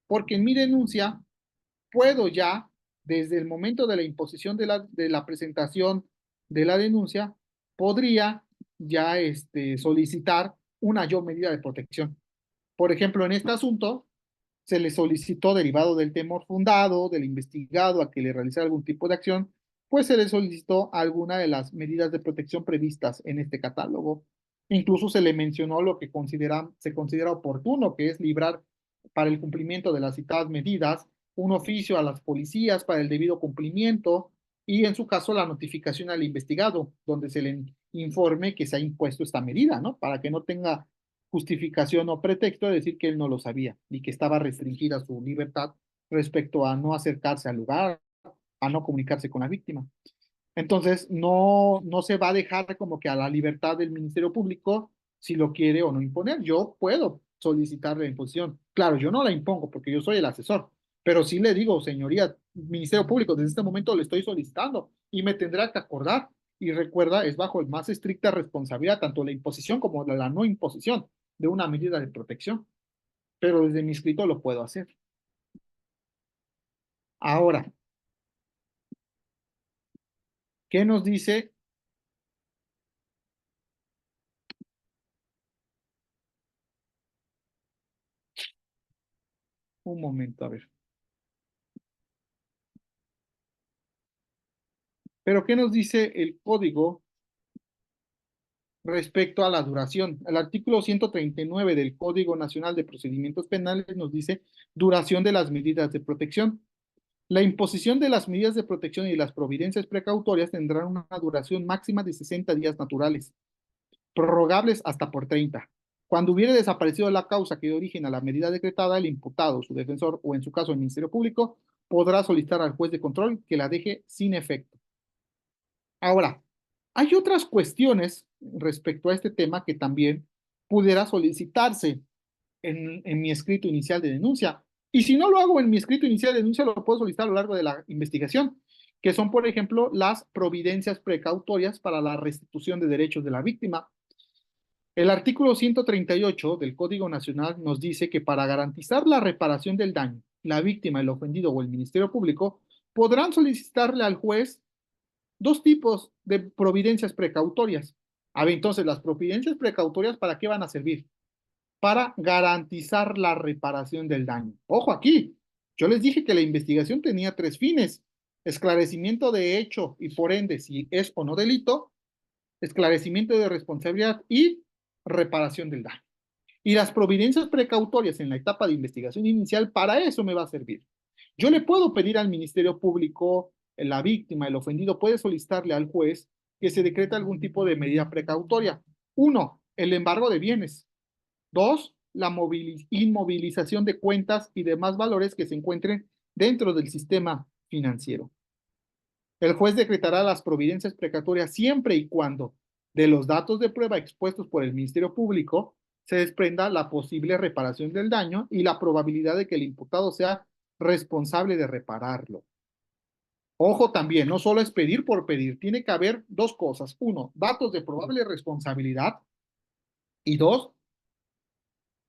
porque en mi denuncia puedo ya, desde el momento de la imposición de la presentación de la denuncia, podría ya solicitar una medida de protección. Por ejemplo, en este asunto, se le solicitó, derivado del temor fundado del investigado a que le realizara algún tipo de acción, pues se le solicitó alguna de las medidas de protección previstas en este catálogo. Incluso se le mencionó lo que se considera oportuno, que es librar para el cumplimiento de las citadas medidas un oficio a las policías para el debido cumplimiento y en su caso la notificación al investigado, donde se le informe que se ha impuesto esta medida, ¿no? Para que no tenga justificación o pretexto de decir que él no lo sabía y que estaba restringida su libertad respecto a no acercarse al lugar, a no comunicarse con la víctima. Entonces, no se va a dejar como que a la libertad del Ministerio Público si lo quiere o no imponer. Yo puedo solicitar la imposición. Claro, yo no la impongo porque yo soy el asesor, pero sí le digo, señoría, Ministerio Público, desde este momento le estoy solicitando y me tendrá que acordar. Y recuerda, es bajo el más estricta responsabilidad, tanto la imposición como la no imposición de una medida de protección. Pero desde mi escrito lo puedo hacer. Ahora, ¿qué nos dice? Un momento, a ver. Pero ¿qué nos dice el código respecto a la duración? El artículo 139 del Código Nacional de Procedimientos Penales nos dice duración de las medidas de protección. La imposición de las medidas de protección y las providencias precautorias tendrán una duración máxima de 60 días naturales, prorrogables hasta por 30. Cuando hubiere desaparecido la causa que dio origen a la medida decretada, el imputado, su defensor o en su caso el Ministerio Público podrá solicitar al juez de control que la deje sin efecto. Ahora, hay otras cuestiones respecto a este tema que también pudiera solicitarse en mi escrito inicial de denuncia. Y si no lo hago en mi escrito inicial de denuncia, lo puedo solicitar a lo largo de la investigación, que son, por ejemplo, las providencias precautorias para la restitución de derechos de la víctima. El artículo 138 del Código Nacional nos dice que para garantizar la reparación del daño, la víctima, el ofendido o el Ministerio Público podrán solicitarle al juez dos tipos de providencias precautorias. A ver, entonces, las providencias precautorias, ¿para qué van a servir? Para garantizar la reparación del daño. Ojo aquí, yo les dije que la investigación tenía tres fines: esclarecimiento de hecho y por ende si es o no delito, esclarecimiento de responsabilidad y reparación del daño. Y las providencias precautorias en la etapa de investigación inicial, para eso me va a servir. Yo le puedo pedir al Ministerio Público, la víctima, el ofendido, puede solicitarle al juez que se decrete algún tipo de medida precautoria. Uno, el embargo de bienes. Dos, la inmovilización de cuentas y demás valores que se encuentren dentro del sistema financiero. El juez decretará las providencias precautorias siempre y cuando de los datos de prueba expuestos por el Ministerio Público se desprenda la posible reparación del daño y la probabilidad de que el imputado sea responsable de repararlo. Ojo también, no solo es pedir por pedir, tiene que haber dos cosas. Uno, datos de probable responsabilidad y dos,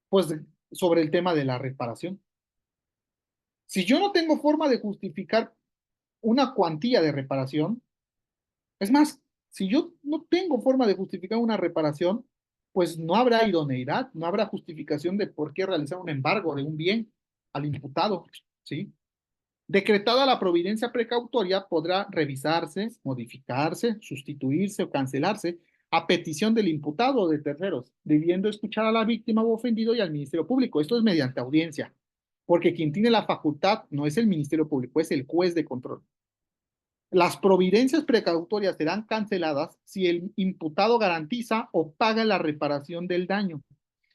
pues sobre el tema de la reparación. Si yo no tengo forma de justificar una cuantía de reparación, es más, si yo no tengo forma de justificar una reparación, pues no habrá idoneidad, no habrá justificación de por qué realizar un embargo de un bien al imputado, ¿sí? Decretada la providencia precautoria, podrá revisarse, modificarse, sustituirse o cancelarse a petición del imputado o de terceros, debiendo escuchar a la víctima o ofendido y al Ministerio Público. Esto es mediante audiencia, porque quien tiene la facultad no es el Ministerio Público, es el juez de control. Las providencias precautorias serán canceladas si el imputado garantiza o paga la reparación del daño.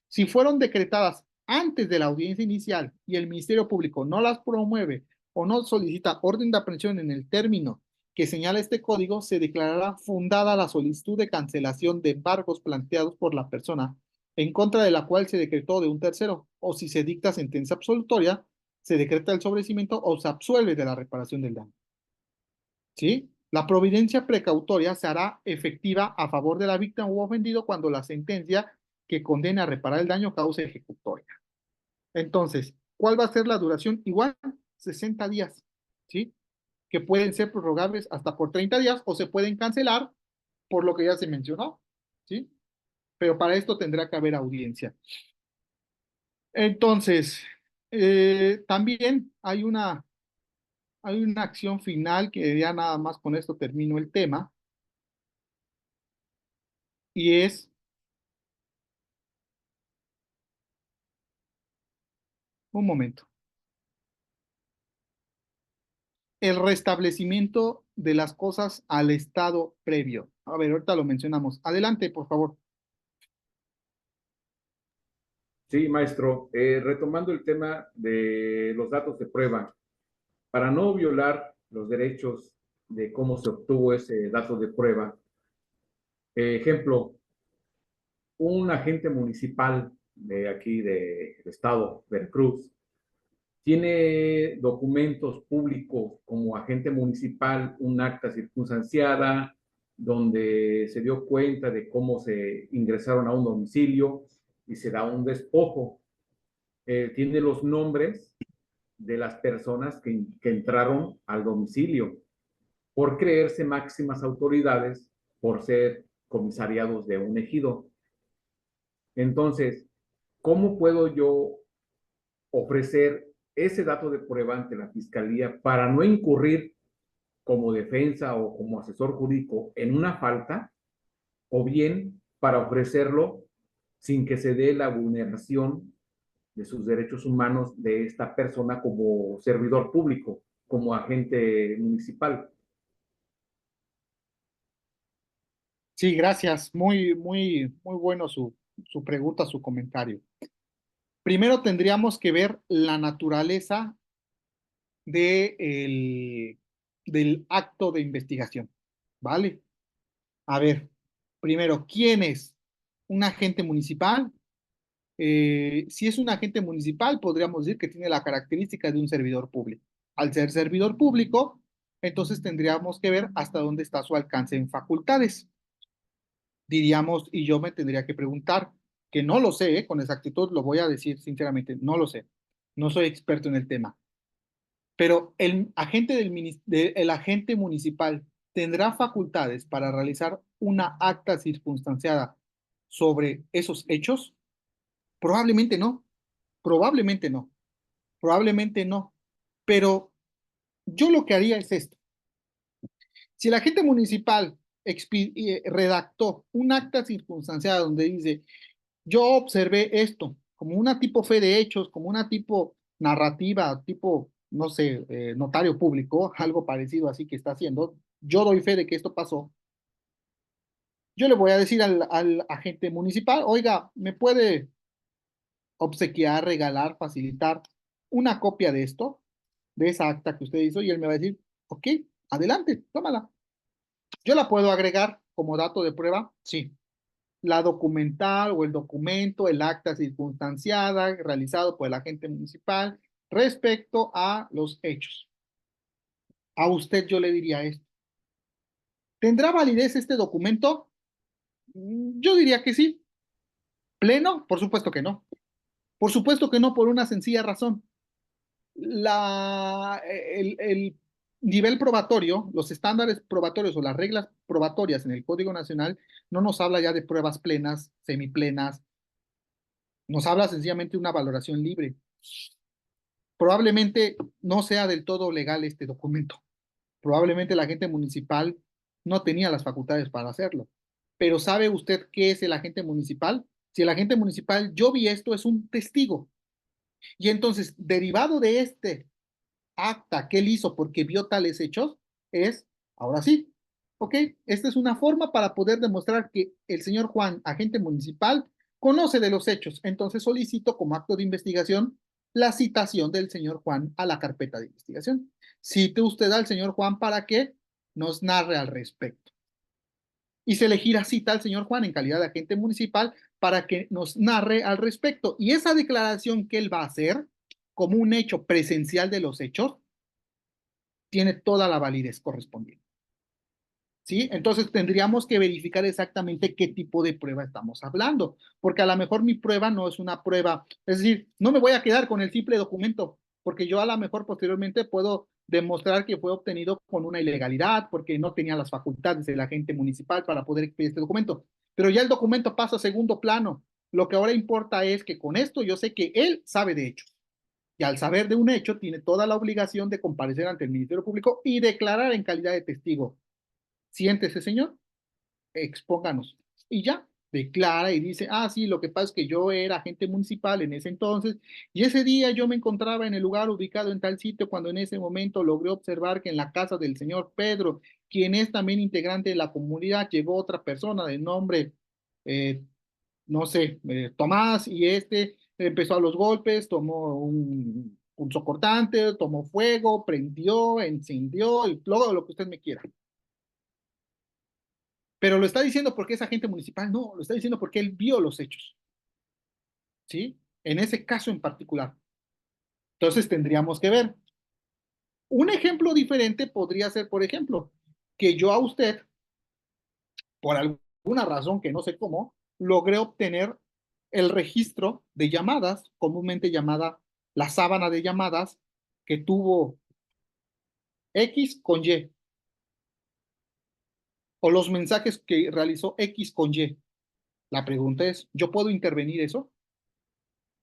Si fueron decretadas antes de la audiencia inicial y el Ministerio Público no las promueve o no solicita orden de aprehensión en el término que señala este código, se declarará fundada la solicitud de cancelación de embargos planteados por la persona en contra de la cual se decretó de un tercero, o si se dicta sentencia absolutoria, se decreta el sobreseimiento o se absuelve de la reparación del daño. ¿Sí? La providencia precautoria se hará efectiva a favor de la víctima u ofendido cuando la sentencia que condena a reparar el daño cause ejecutoria. Entonces, ¿cuál va a ser la duración? Igual, 60 días, ¿sí? Que pueden ser prorrogables hasta por 30 días o se pueden cancelar por lo que ya se mencionó, ¿sí? Pero para esto tendrá que haber audiencia. Entonces, también hay hay una acción final que ya nada más con esto termino el tema, y es, un momento, el restablecimiento de las cosas al estado previo. A ver, ahorita lo mencionamos. Adelante, por favor. Sí, maestro. Retomando el tema de los datos de prueba, para no violar los derechos de cómo se obtuvo ese dato de prueba, ejemplo, un agente municipal de aquí del estado, Veracruz, tiene documentos públicos como agente municipal, un acta circunstanciada, donde se dio cuenta de cómo se ingresaron a un domicilio y se da un despojo. Tiene los nombres de las personas que entraron al domicilio por creerse máximas autoridades, por ser comisariados de un ejido. Entonces, ¿cómo puedo yo ofrecer ese dato de prueba ante la fiscalía para no incurrir como defensa o como asesor jurídico en una falta, o bien para ofrecerlo sin que se dé la vulneración de sus derechos humanos de esta persona como servidor público, como agente municipal? Sí, gracias. Muy bueno su pregunta, su comentario. Primero tendríamos que ver la naturaleza del acto de investigación, ¿vale? A ver, primero, ¿quién es? ¿Un agente municipal? Si es un agente municipal, podríamos decir que tiene la característica de un servidor público. Al ser servidor público, entonces tendríamos que ver hasta dónde está su alcance en facultades. Diríamos, y yo me tendría que preguntar, que no lo sé, con exactitud lo voy a decir sinceramente, no lo sé. No soy experto en el tema. Pero el agente municipal tendrá facultades para realizar una acta circunstanciada sobre esos hechos. Probablemente no, probablemente no, probablemente no. Pero yo lo que haría es esto. Si el agente municipal redactó un acta circunstanciada donde dice, yo observé esto como una tipo fe de hechos, como una tipo narrativa, tipo, no sé, notario público, algo parecido así que está haciendo, yo doy fe de que esto pasó. Yo le voy a decir al agente municipal, oiga, ¿me puede obsequiar, regalar, facilitar una copia de esto, de esa acta que usted hizo? Y él me va a decir, ok, adelante, tómala. Yo la puedo agregar como dato de prueba, sí. La documental o el documento, el acta circunstanciada realizado por el agente municipal respecto a los hechos. A usted yo le diría esto. ¿Tendrá validez este documento? Yo diría que sí. ¿Pleno? Por supuesto que no. Por supuesto que no, por una sencilla razón. El nivel probatorio, los estándares probatorios o las reglas probatorias en el Código Nacional no nos habla ya de pruebas plenas, semiplenas, nos habla sencillamente de una valoración libre. Probablemente no sea del todo legal este documento. Probablemente la agente municipal no tenía las facultades para hacerlo. Pero ¿sabe usted qué es el agente municipal? Si el agente municipal, yo vi esto, es un testigo. Y entonces, derivado de este acta que él hizo porque vio tales hechos, es, ahora sí, ¿ok? Esta es una forma para poder demostrar que el señor Juan, agente municipal, conoce de los hechos. Entonces solicito como acto de investigación la citación del señor Juan a la carpeta de investigación. Cite usted al señor Juan para que nos narre al respecto. Y se le gira cita al señor Juan en calidad de agente municipal para que nos narre al respecto. Y esa declaración que él va a hacer como un hecho presencial de los hechos tiene toda la validez correspondiente. ¿Sí? Entonces tendríamos que verificar exactamente qué tipo de prueba estamos hablando, porque a lo mejor mi prueba no es una prueba, es decir, no me voy a quedar con el simple documento, porque yo a lo mejor posteriormente puedo demostrar que fue obtenido con una ilegalidad, porque no tenía las facultades del agente municipal para poder expedir este documento, pero ya el documento pasa a segundo plano. Lo que ahora importa es que con esto yo sé que él sabe de hechos. Y al saber de un hecho, tiene toda la obligación de comparecer ante el Ministerio Público y declarar en calidad de testigo. Siéntese, señor, expónganos. Y ya, declara y dice, ah, sí, lo que pasa es que yo era agente municipal en ese entonces y ese día yo me encontraba en el lugar ubicado en tal sitio cuando en ese momento logré observar que en la casa del señor Pedro, quien es también integrante de la comunidad, llegó otra persona de nombre, no sé, Tomás, y este empezó a los golpes, tomó un punzocortante, tomó fuego, prendió, encendió, y todo lo que usted me quiera. Pero lo está diciendo porque es agente municipal, no, lo está diciendo porque él vio los hechos, ¿sí? En ese caso en particular. Entonces tendríamos que ver. Un ejemplo diferente podría ser, por ejemplo, que yo a usted, por alguna razón que no sé cómo, logré obtener el registro de llamadas, comúnmente llamada la sábana de llamadas, que tuvo X con Y, o los mensajes que realizó X con Y. La pregunta es, ¿yo puedo intervenir eso?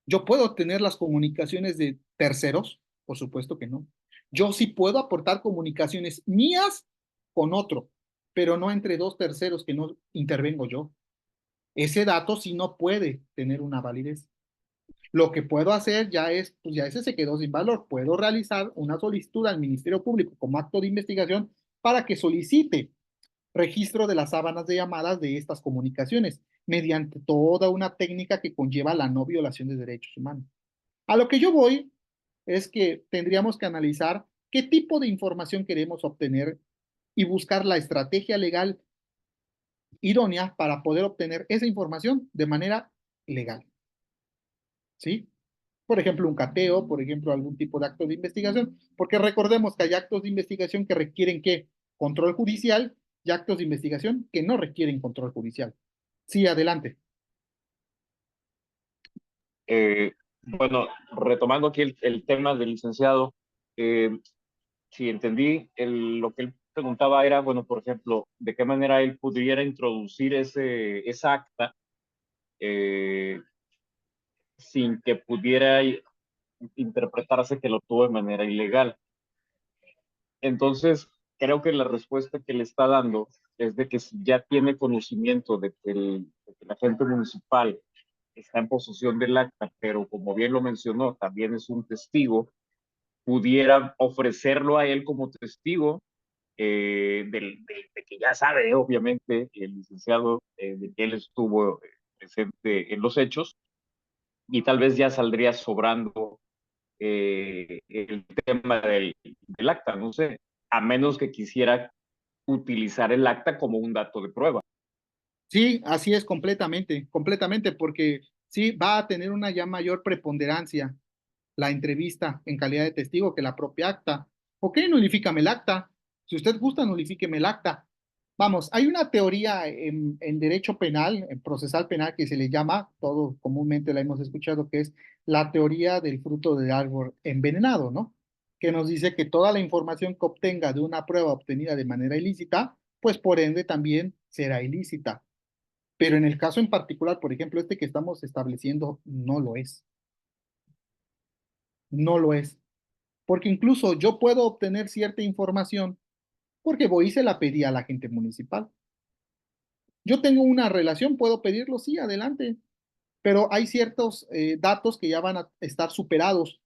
¿Yo puedo tener las comunicaciones de terceros? Por supuesto que no. Yo sí puedo aportar comunicaciones mías con otro, pero no entre dos terceros que no intervengo yo. Ese dato sí no puede tener una validez. Lo que puedo hacer ya es, pues ya ese se quedó sin valor. Puedo realizar una solicitud al Ministerio Público como acto de investigación para que solicite registro de las sábanas de llamadas de estas comunicaciones, mediante toda una técnica que conlleva la no violación de derechos humanos. A lo que yo voy es que tendríamos que analizar qué tipo de información queremos obtener y buscar la estrategia legal idónea para poder obtener esa información de manera legal. ¿Sí? Por ejemplo, un cateo, por ejemplo, algún tipo de acto de investigación, porque recordemos que hay actos de investigación que requieren ¿qué? Control judicial y actos de investigación que no requieren control judicial. Sí, adelante. Bueno, retomando aquí el tema del licenciado, si entendí, lo que él preguntaba era, bueno, por ejemplo, de qué manera él pudiera introducir esa acta sin que pudiera interpretarse que lo tuvo de manera ilegal. Entonces, creo que la respuesta que le está dando es de que si ya tiene conocimiento de que el agente municipal está en posesión del acta, pero como bien lo mencionó, también es un testigo, pudiera ofrecerlo a él como testigo de que ya sabe, obviamente, el licenciado, de que él estuvo presente en los hechos, y tal vez ya saldría sobrando el tema del acta, no sé, a menos que quisiera utilizar el acta como un dato de prueba. Sí, así es completamente, completamente, porque sí va a tener una ya mayor preponderancia la entrevista en calidad de testigo que la propia acta. Ok, nulifícame el acta. Si usted gusta, nulifíqueme el acta. Vamos, hay una teoría en derecho penal, en procesal penal, que se le llama, todos comúnmente la hemos escuchado, que es la teoría del fruto del árbol envenenado, ¿no? Que nos dice que toda la información que obtenga de una prueba obtenida de manera ilícita, pues por ende también será ilícita. Pero en el caso en particular, por ejemplo, este que estamos estableciendo, no lo es. No lo es. Porque incluso yo puedo obtener cierta información porque voy y se la pedí al agente municipal. Yo tengo una relación, puedo pedirlo, sí, adelante, pero hay ciertos datos que ya van a estar superados.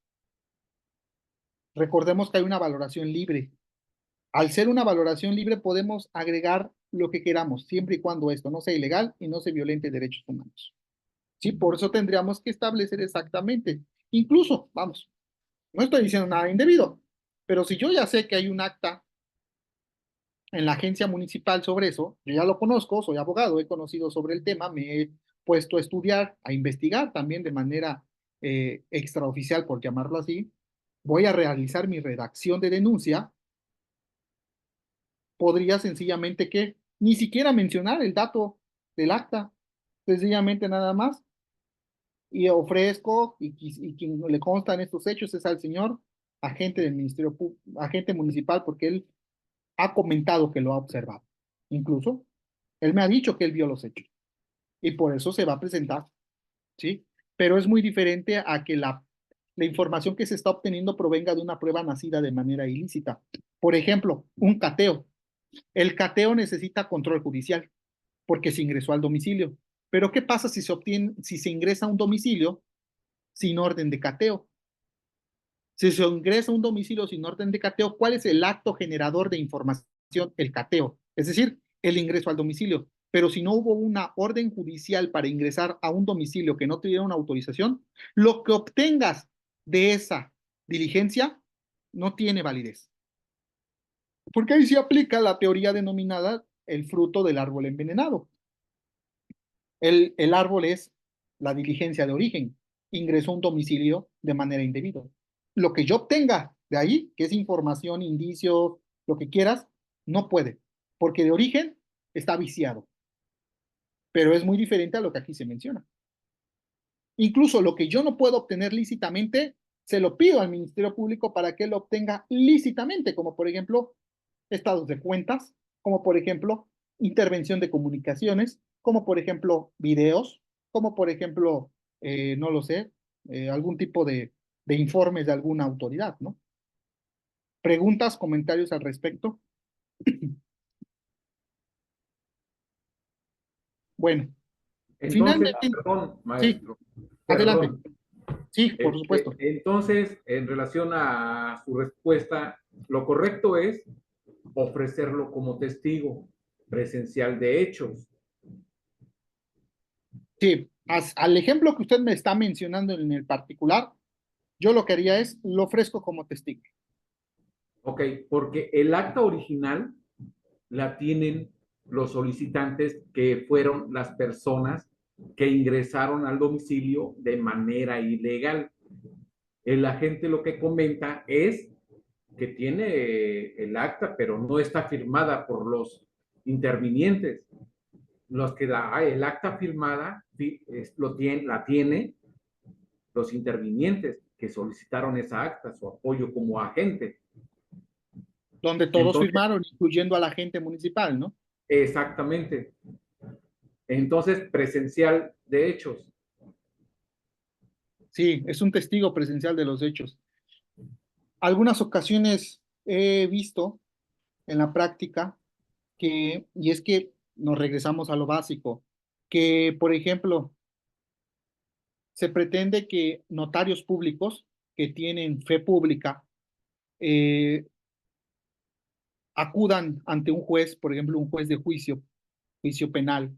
Recordemos que hay una valoración libre. Al ser una valoración libre podemos agregar lo que queramos, siempre y cuando esto no sea ilegal y no se violente derechos humanos. Sí, por eso tendríamos que establecer exactamente. Incluso, vamos, no estoy diciendo nada indebido, pero si yo ya sé que hay un acta en la agencia municipal sobre eso, yo ya lo conozco, soy abogado, he conocido sobre el tema, me he puesto a estudiar, a investigar también de manera extraoficial, por llamarlo así, voy a realizar mi redacción de denuncia, podría sencillamente que ni siquiera mencionar el dato del acta, sencillamente nada más, y ofrezco, y quien le constan estos hechos es al señor agente del Ministerio agente municipal, porque él ha comentado que lo ha observado. Incluso, él me ha dicho que él vio los hechos y por eso se va a presentar, ¿sí? Pero es muy diferente a que la información que se está obteniendo provenga de una prueba nacida de manera ilícita. Por ejemplo, un cateo. El cateo necesita control judicial porque se ingresó al domicilio. Pero ¿qué pasa si se ingresa a un domicilio sin orden de cateo? Si se ingresa a un domicilio sin orden de cateo, ¿cuál es el acto generador de información? El cateo, es decir, el ingreso al domicilio. Pero si no hubo una orden judicial para ingresar a un domicilio que no te diera una autorización, lo que obtengas de esa diligencia no tiene validez. Porque ahí se aplica la teoría denominada el fruto del árbol envenenado. El árbol es la diligencia de origen. Ingresó a un domicilio de manera indebida. Lo que yo obtenga de ahí, que es información, indicios, lo que quieras, no puede, porque de origen está viciado. Pero es muy diferente a lo que aquí se menciona. Incluso lo que yo no puedo obtener lícitamente, se lo pido al Ministerio Público para que lo obtenga lícitamente, como por ejemplo estados de cuentas, como por ejemplo intervención de comunicaciones, como por ejemplo videos, como por ejemplo, no lo sé, algún tipo de informes de alguna autoridad, ¿no? ¿Preguntas, comentarios al respecto? Bueno, Entonces, finalmente, perdón, sí, maestro, adelante. perdón. Sí, por supuesto. Entonces, en relación a su respuesta, lo correcto es ofrecerlo como testigo presencial de hechos. Sí, al ejemplo que usted me está mencionando en el particular, yo lo que haría es, lo ofrezco como testigo. Ok, porque el acta original la tienen los solicitantes que fueron las personas que ingresaron al domicilio de manera ilegal. El agente lo que comenta es que tiene el acta, pero no está firmada por los intervinientes. Los que el acta firmada la tiene los intervinientes que solicitaron esa acta, su apoyo como agente. Donde todos Entonces, firmaron, incluyendo al agente municipal, ¿no? exactamente. Entonces, presencial de hechos. Sí, es un testigo presencial de los hechos. Algunas ocasiones he visto en la práctica y es que nos regresamos a lo básico, que, por ejemplo, se pretende que notarios públicos que tienen fe pública eh, acudan ante un juez, por ejemplo, un juez de juicio penal,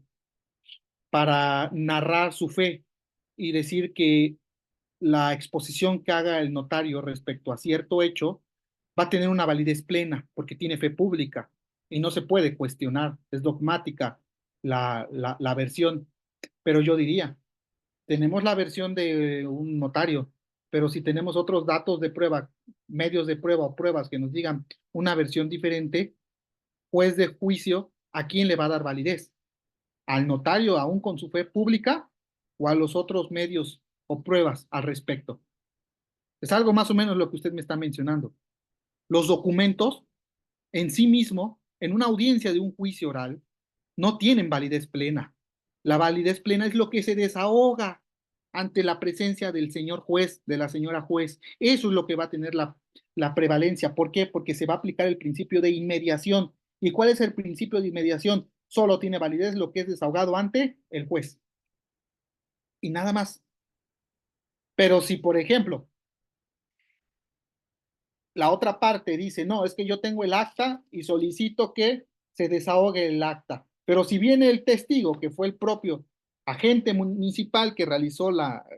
para narrar su fe y decir que la exposición que haga el notario respecto a cierto hecho va a tener una validez plena porque tiene fe pública y no se puede cuestionar, es dogmática la versión. Pero yo diría, tenemos la versión de un notario, pero si tenemos otros datos de prueba, medios de prueba o pruebas que nos digan una versión diferente, juez de juicio, ¿a quién le va a dar validez? ¿Al notario aún con su fe pública o a los otros medios o pruebas al respecto? Es algo más o menos lo que usted me está mencionando. Los documentos en sí mismo, en una audiencia de un juicio oral, no tienen validez plena. La validez plena es lo que se desahoga ante la presencia del señor juez, de la señora juez. Eso es lo que va a tener la prevalencia. ¿Por qué? Porque se va a aplicar el principio de inmediación. ¿Y cuál es el principio de inmediación? Solo tiene validez lo que es desahogado ante el juez. Y nada más. Pero si, por ejemplo, la otra parte dice, no, es que yo tengo el acta y solicito que se desahogue el acta. Pero si viene el testigo, que fue el propio agente municipal que realizó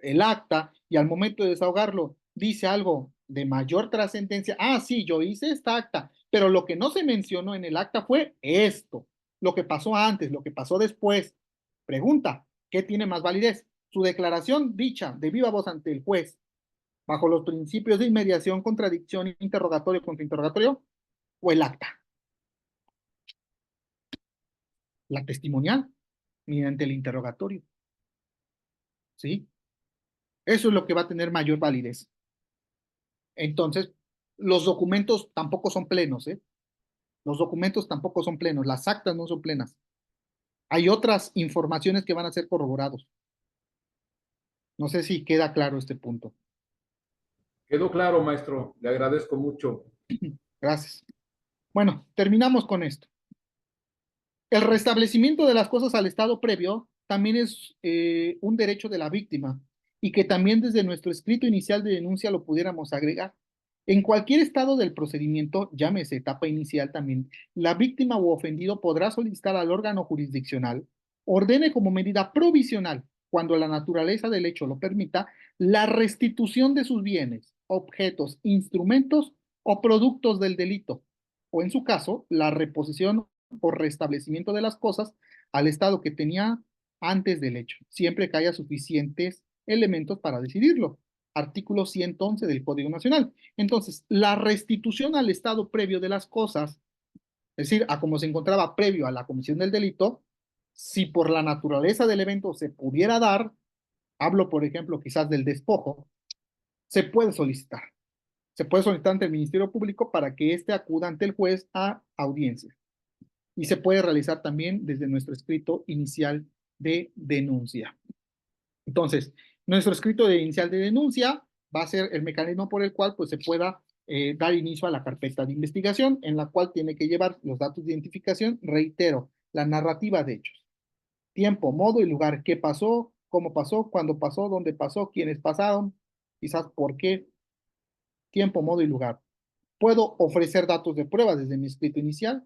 el acta y al momento de desahogarlo dice algo de mayor trascendencia, ah, sí, yo hice esta acta, pero lo que no se mencionó en el acta fue esto, lo que pasó antes, lo que pasó después. Pregunta, ¿qué tiene más validez? Su declaración dicha de viva voz ante el juez bajo los principios de inmediación, contradicción, interrogatorio, contrainterrogatorio, o el acta, la testimonial, mediante el interrogatorio. ¿Sí? Eso es lo que va a tener mayor validez. Entonces, los documentos tampoco son plenos, ¿eh? Los documentos tampoco son plenos, las actas no son plenas. Hay otras informaciones que van a ser corroborados. No sé si queda claro este punto. Quedó claro, maestro. Le agradezco mucho. Gracias. Bueno, terminamos con esto. El restablecimiento de las cosas al estado previo también es un derecho de la víctima y que también desde nuestro escrito inicial de denuncia lo pudiéramos agregar. En cualquier estado del procedimiento, llámese etapa inicial también, la víctima u ofendido podrá solicitar al órgano jurisdiccional, ordene como medida provisional, cuando la naturaleza del hecho lo permita, la restitución de sus bienes, objetos, instrumentos o productos del delito, o en su caso, la reposición por restablecimiento de las cosas al estado que tenía antes del hecho, siempre que haya suficientes elementos para decidirlo. Artículo 111 del Código Nacional. Entonces, la restitución al estado previo de las cosas, es decir, a como se encontraba previo a la comisión del delito, si por la naturaleza del evento se pudiera dar, hablo por ejemplo quizás del despojo, se puede solicitar. Se puede solicitar ante el Ministerio Público para que éste acuda ante el juez a audiencia y se puede realizar también desde nuestro escrito inicial de denuncia. Entonces, nuestro escrito inicial de denuncia va a ser el mecanismo por el cual pues, se pueda dar inicio a la carpeta de investigación, en la cual tiene que llevar los datos de identificación, reitero, la narrativa de hechos, tiempo, modo y lugar, qué pasó, cómo pasó, cuándo pasó, dónde pasó, quiénes pasaron, quizás por qué, tiempo, modo y lugar. Puedo ofrecer datos de prueba desde mi escrito inicial,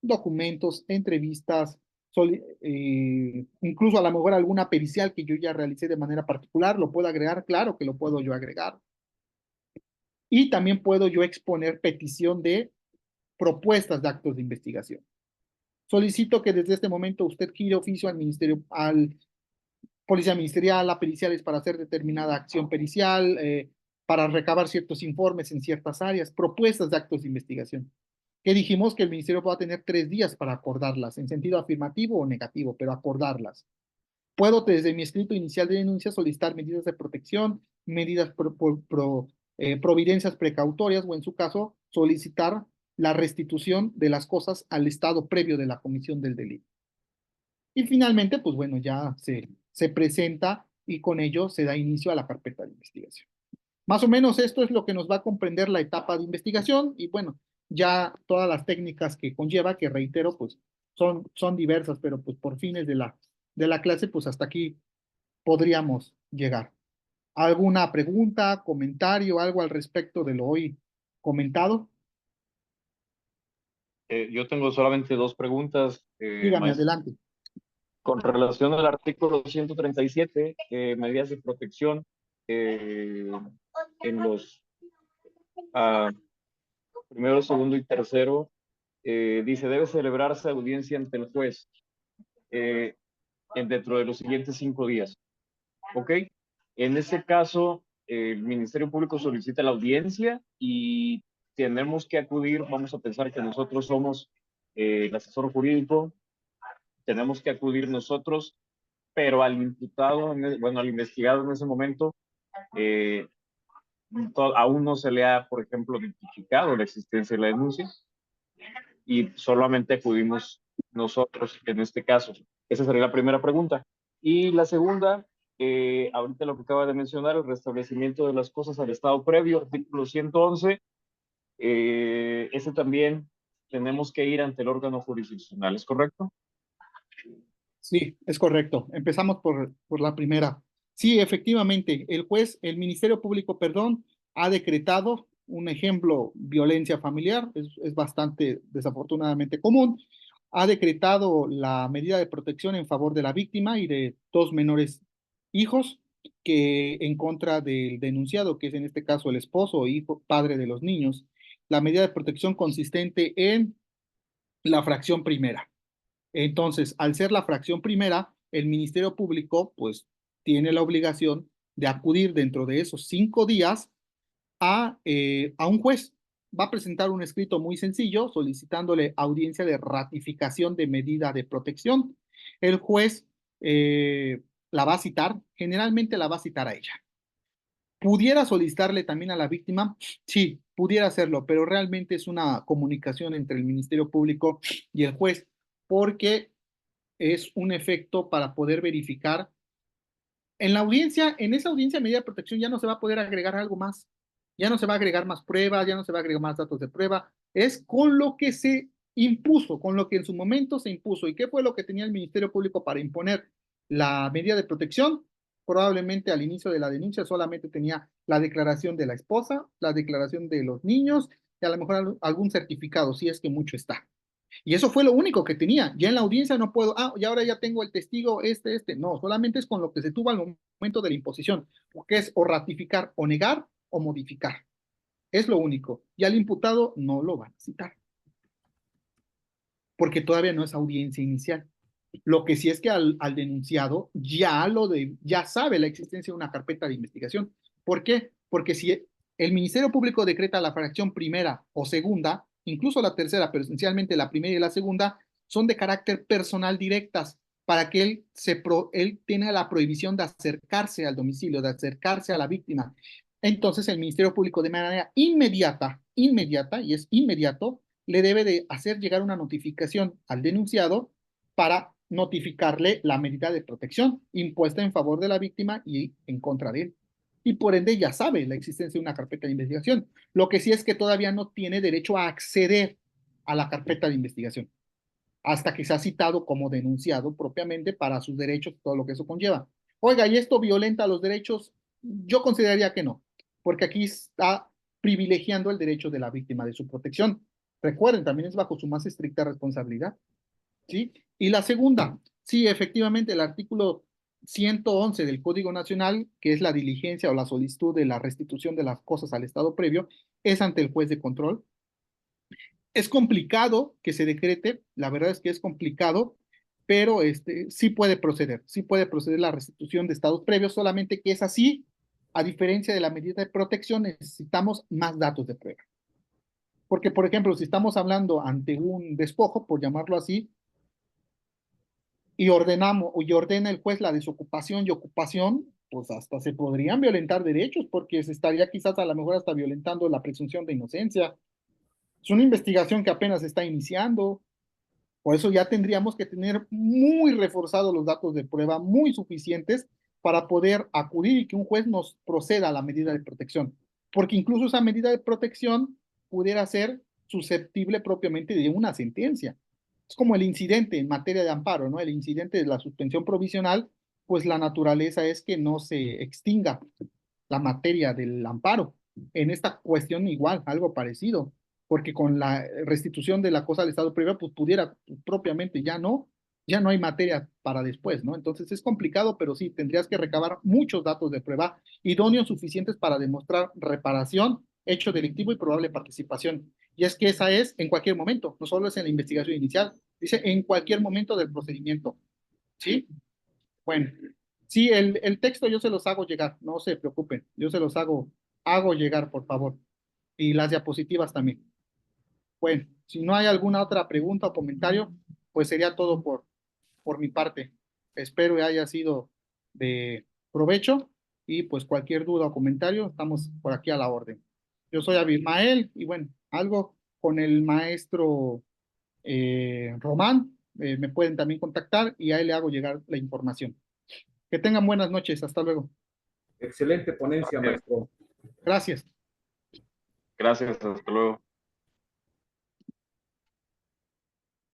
documentos, entrevistas, incluso a lo mejor alguna pericial que yo ya realicé de manera particular, lo puedo agregar, claro que lo puedo yo agregar. Y también puedo yo exponer petición de propuestas de actos de investigación. Solicito que desde este momento usted gire oficio al ministerio, al policía ministerial, a periciales para hacer determinada acción pericial, para recabar ciertos informes en ciertas áreas, propuestas de actos de investigación. Que dijimos que el ministerio va a tener 3 días para acordarlas, en sentido afirmativo o negativo, pero acordarlas. Puedo desde mi escrito inicial de denuncia solicitar medidas de protección, medidas providencias precautorias o en su caso solicitar la restitución de las cosas al estado previo de la comisión del delito. Y finalmente, pues bueno, ya se presenta y con ello se da inicio a la carpeta de investigación. Más o menos esto es lo que nos va a comprender la etapa de investigación y bueno, ya todas las técnicas que conlleva, que reitero, pues son diversas, pero pues por fines de la clase, pues hasta aquí podríamos llegar. ¿Alguna pregunta, comentario, algo al respecto de lo hoy comentado? Yo tengo solamente dos preguntas, Dígame, maestro. adelante. Con relación al artículo 137, medidas de protección en los primero, segundo y tercero, dice, debe celebrarse audiencia ante el juez dentro de los siguientes 5 días. ¿Ok? En ese caso, el Ministerio Público solicita la audiencia y tenemos que acudir, vamos a pensar que nosotros somos el asesor jurídico, tenemos que acudir nosotros, pero al imputado, bueno, al investigado en ese momento, aún no se le ha, por ejemplo, notificado la existencia de la denuncia y solamente acudimos nosotros en este caso. Esa sería la primera pregunta. Y la segunda, ahorita lo que acaba de mencionar, el restablecimiento de las cosas al estado previo, artículo 111, ese también tenemos que ir ante el órgano jurisdiccional, ¿es correcto? Sí, es correcto. Empezamos por la primera. Sí, efectivamente, el Ministerio Público, perdón, ha decretado un ejemplo, violencia familiar, es bastante desafortunadamente común, ha decretado la medida de protección en favor de la víctima y de 2 menores hijos que en contra del denunciado, que es en este caso el esposo o hijo, padre de los niños. La medida de protección consistente en la fracción primera. Entonces, al ser la fracción primera, el Ministerio Público pues tiene la obligación de acudir dentro de esos 5 días a un juez. Va a presentar un escrito muy sencillo solicitándole audiencia de ratificación de medida de protección. El juez la va a citar, generalmente la va a citar a ella. ¿Pudiera solicitarle también a la víctima? Sí, pudiera hacerlo, pero realmente es una comunicación entre el Ministerio Público y el juez, porque es un efecto para poder verificar. En esa audiencia de medida de protección ya no se va a poder agregar algo más. Ya no se va a agregar más pruebas, ya no se va a agregar más datos de prueba, es con lo que se impuso, con lo que en su momento se impuso. ¿Y qué fue lo que tenía el Ministerio Público para imponer la medida de protección? Probablemente al inicio de la denuncia solamente tenía la declaración de la esposa, la declaración de los niños y a lo mejor algún certificado, si es que mucho está. Y eso fue lo único que tenía. Ya en la audiencia no puedo, y ahora ya tengo el testigo, No, solamente es con lo que se tuvo al momento de la imposición, porque es o ratificar o negar o modificar. Es lo único. Y al imputado no lo van a citar, porque todavía no es audiencia inicial. Lo que sí es que al denunciado ya sabe la existencia de una carpeta de investigación. ¿Por qué? Porque si el Ministerio Público decreta la fracción primera o segunda, incluso la tercera, pero esencialmente la primera y la segunda, son de carácter personal directas, para que él tenga la prohibición de acercarse al domicilio, de acercarse a la víctima. Entonces el Ministerio Público de manera inmediata, y es inmediato, le debe de hacer llegar una notificación al denunciado para notificarle la medida de protección impuesta en favor de la víctima y en contra de él. Y por ende ya sabe la existencia de una carpeta de investigación. Lo que sí es que todavía no tiene derecho a acceder a la carpeta de investigación hasta que sea citado como denunciado propiamente para sus derechos, todo lo que eso conlleva. Oiga, ¿y esto violenta los derechos? Yo consideraría que no, porque aquí está privilegiando el derecho de la víctima de su protección. Recuerden, también es bajo su más estricta responsabilidad. ¿Sí? Y la segunda, sí, efectivamente, el artículo 111 del Código Nacional, que es la diligencia o la solicitud de la restitución de las cosas al estado previo, es ante el juez de control. Es complicado que se decrete, la verdad es que es complicado, pero sí puede proceder la restitución de estados previos, solamente que es así, a diferencia de la medida de protección, necesitamos más datos de prueba. Porque, por ejemplo, si estamos hablando ante un despojo, por llamarlo así, y ordena el juez la desocupación y ocupación, pues hasta se podrían violentar derechos, porque se estaría quizás a lo mejor hasta violentando la presunción de inocencia. Es una investigación que apenas está iniciando, por eso ya tendríamos que tener muy reforzados los datos de prueba, muy suficientes para poder acudir y que un juez nos proceda a la medida de protección, porque incluso esa medida de protección pudiera ser susceptible propiamente de una sentencia. Es como el incidente en materia de amparo, ¿no? El incidente de la suspensión provisional, pues la naturaleza es que no se extinga la materia del amparo. En esta cuestión igual, algo parecido, porque con la restitución de la cosa al Estado privado, pues pudiera propiamente ya no hay materia para después, ¿no? Entonces es complicado, pero sí, tendrías que recabar muchos datos de prueba idóneos suficientes para demostrar reparación, hecho delictivo y probable participación. Y es que esa es en cualquier momento, no solo es en la investigación inicial, dice en cualquier momento del procedimiento, ¿sí? Bueno, sí, el texto yo se los hago llegar, no se preocupen, yo se los hago llegar, por favor, y las diapositivas también. Bueno, si no hay alguna otra pregunta o comentario, pues sería todo por mi parte. Espero que haya sido de provecho y pues cualquier duda o comentario, estamos por aquí a la orden. Yo soy Abimael y bueno, algo con el maestro Román, me pueden también contactar y ahí le hago llegar la información. Que tengan buenas noches, hasta luego. Excelente ponencia, maestro. Gracias. Gracias, hasta luego.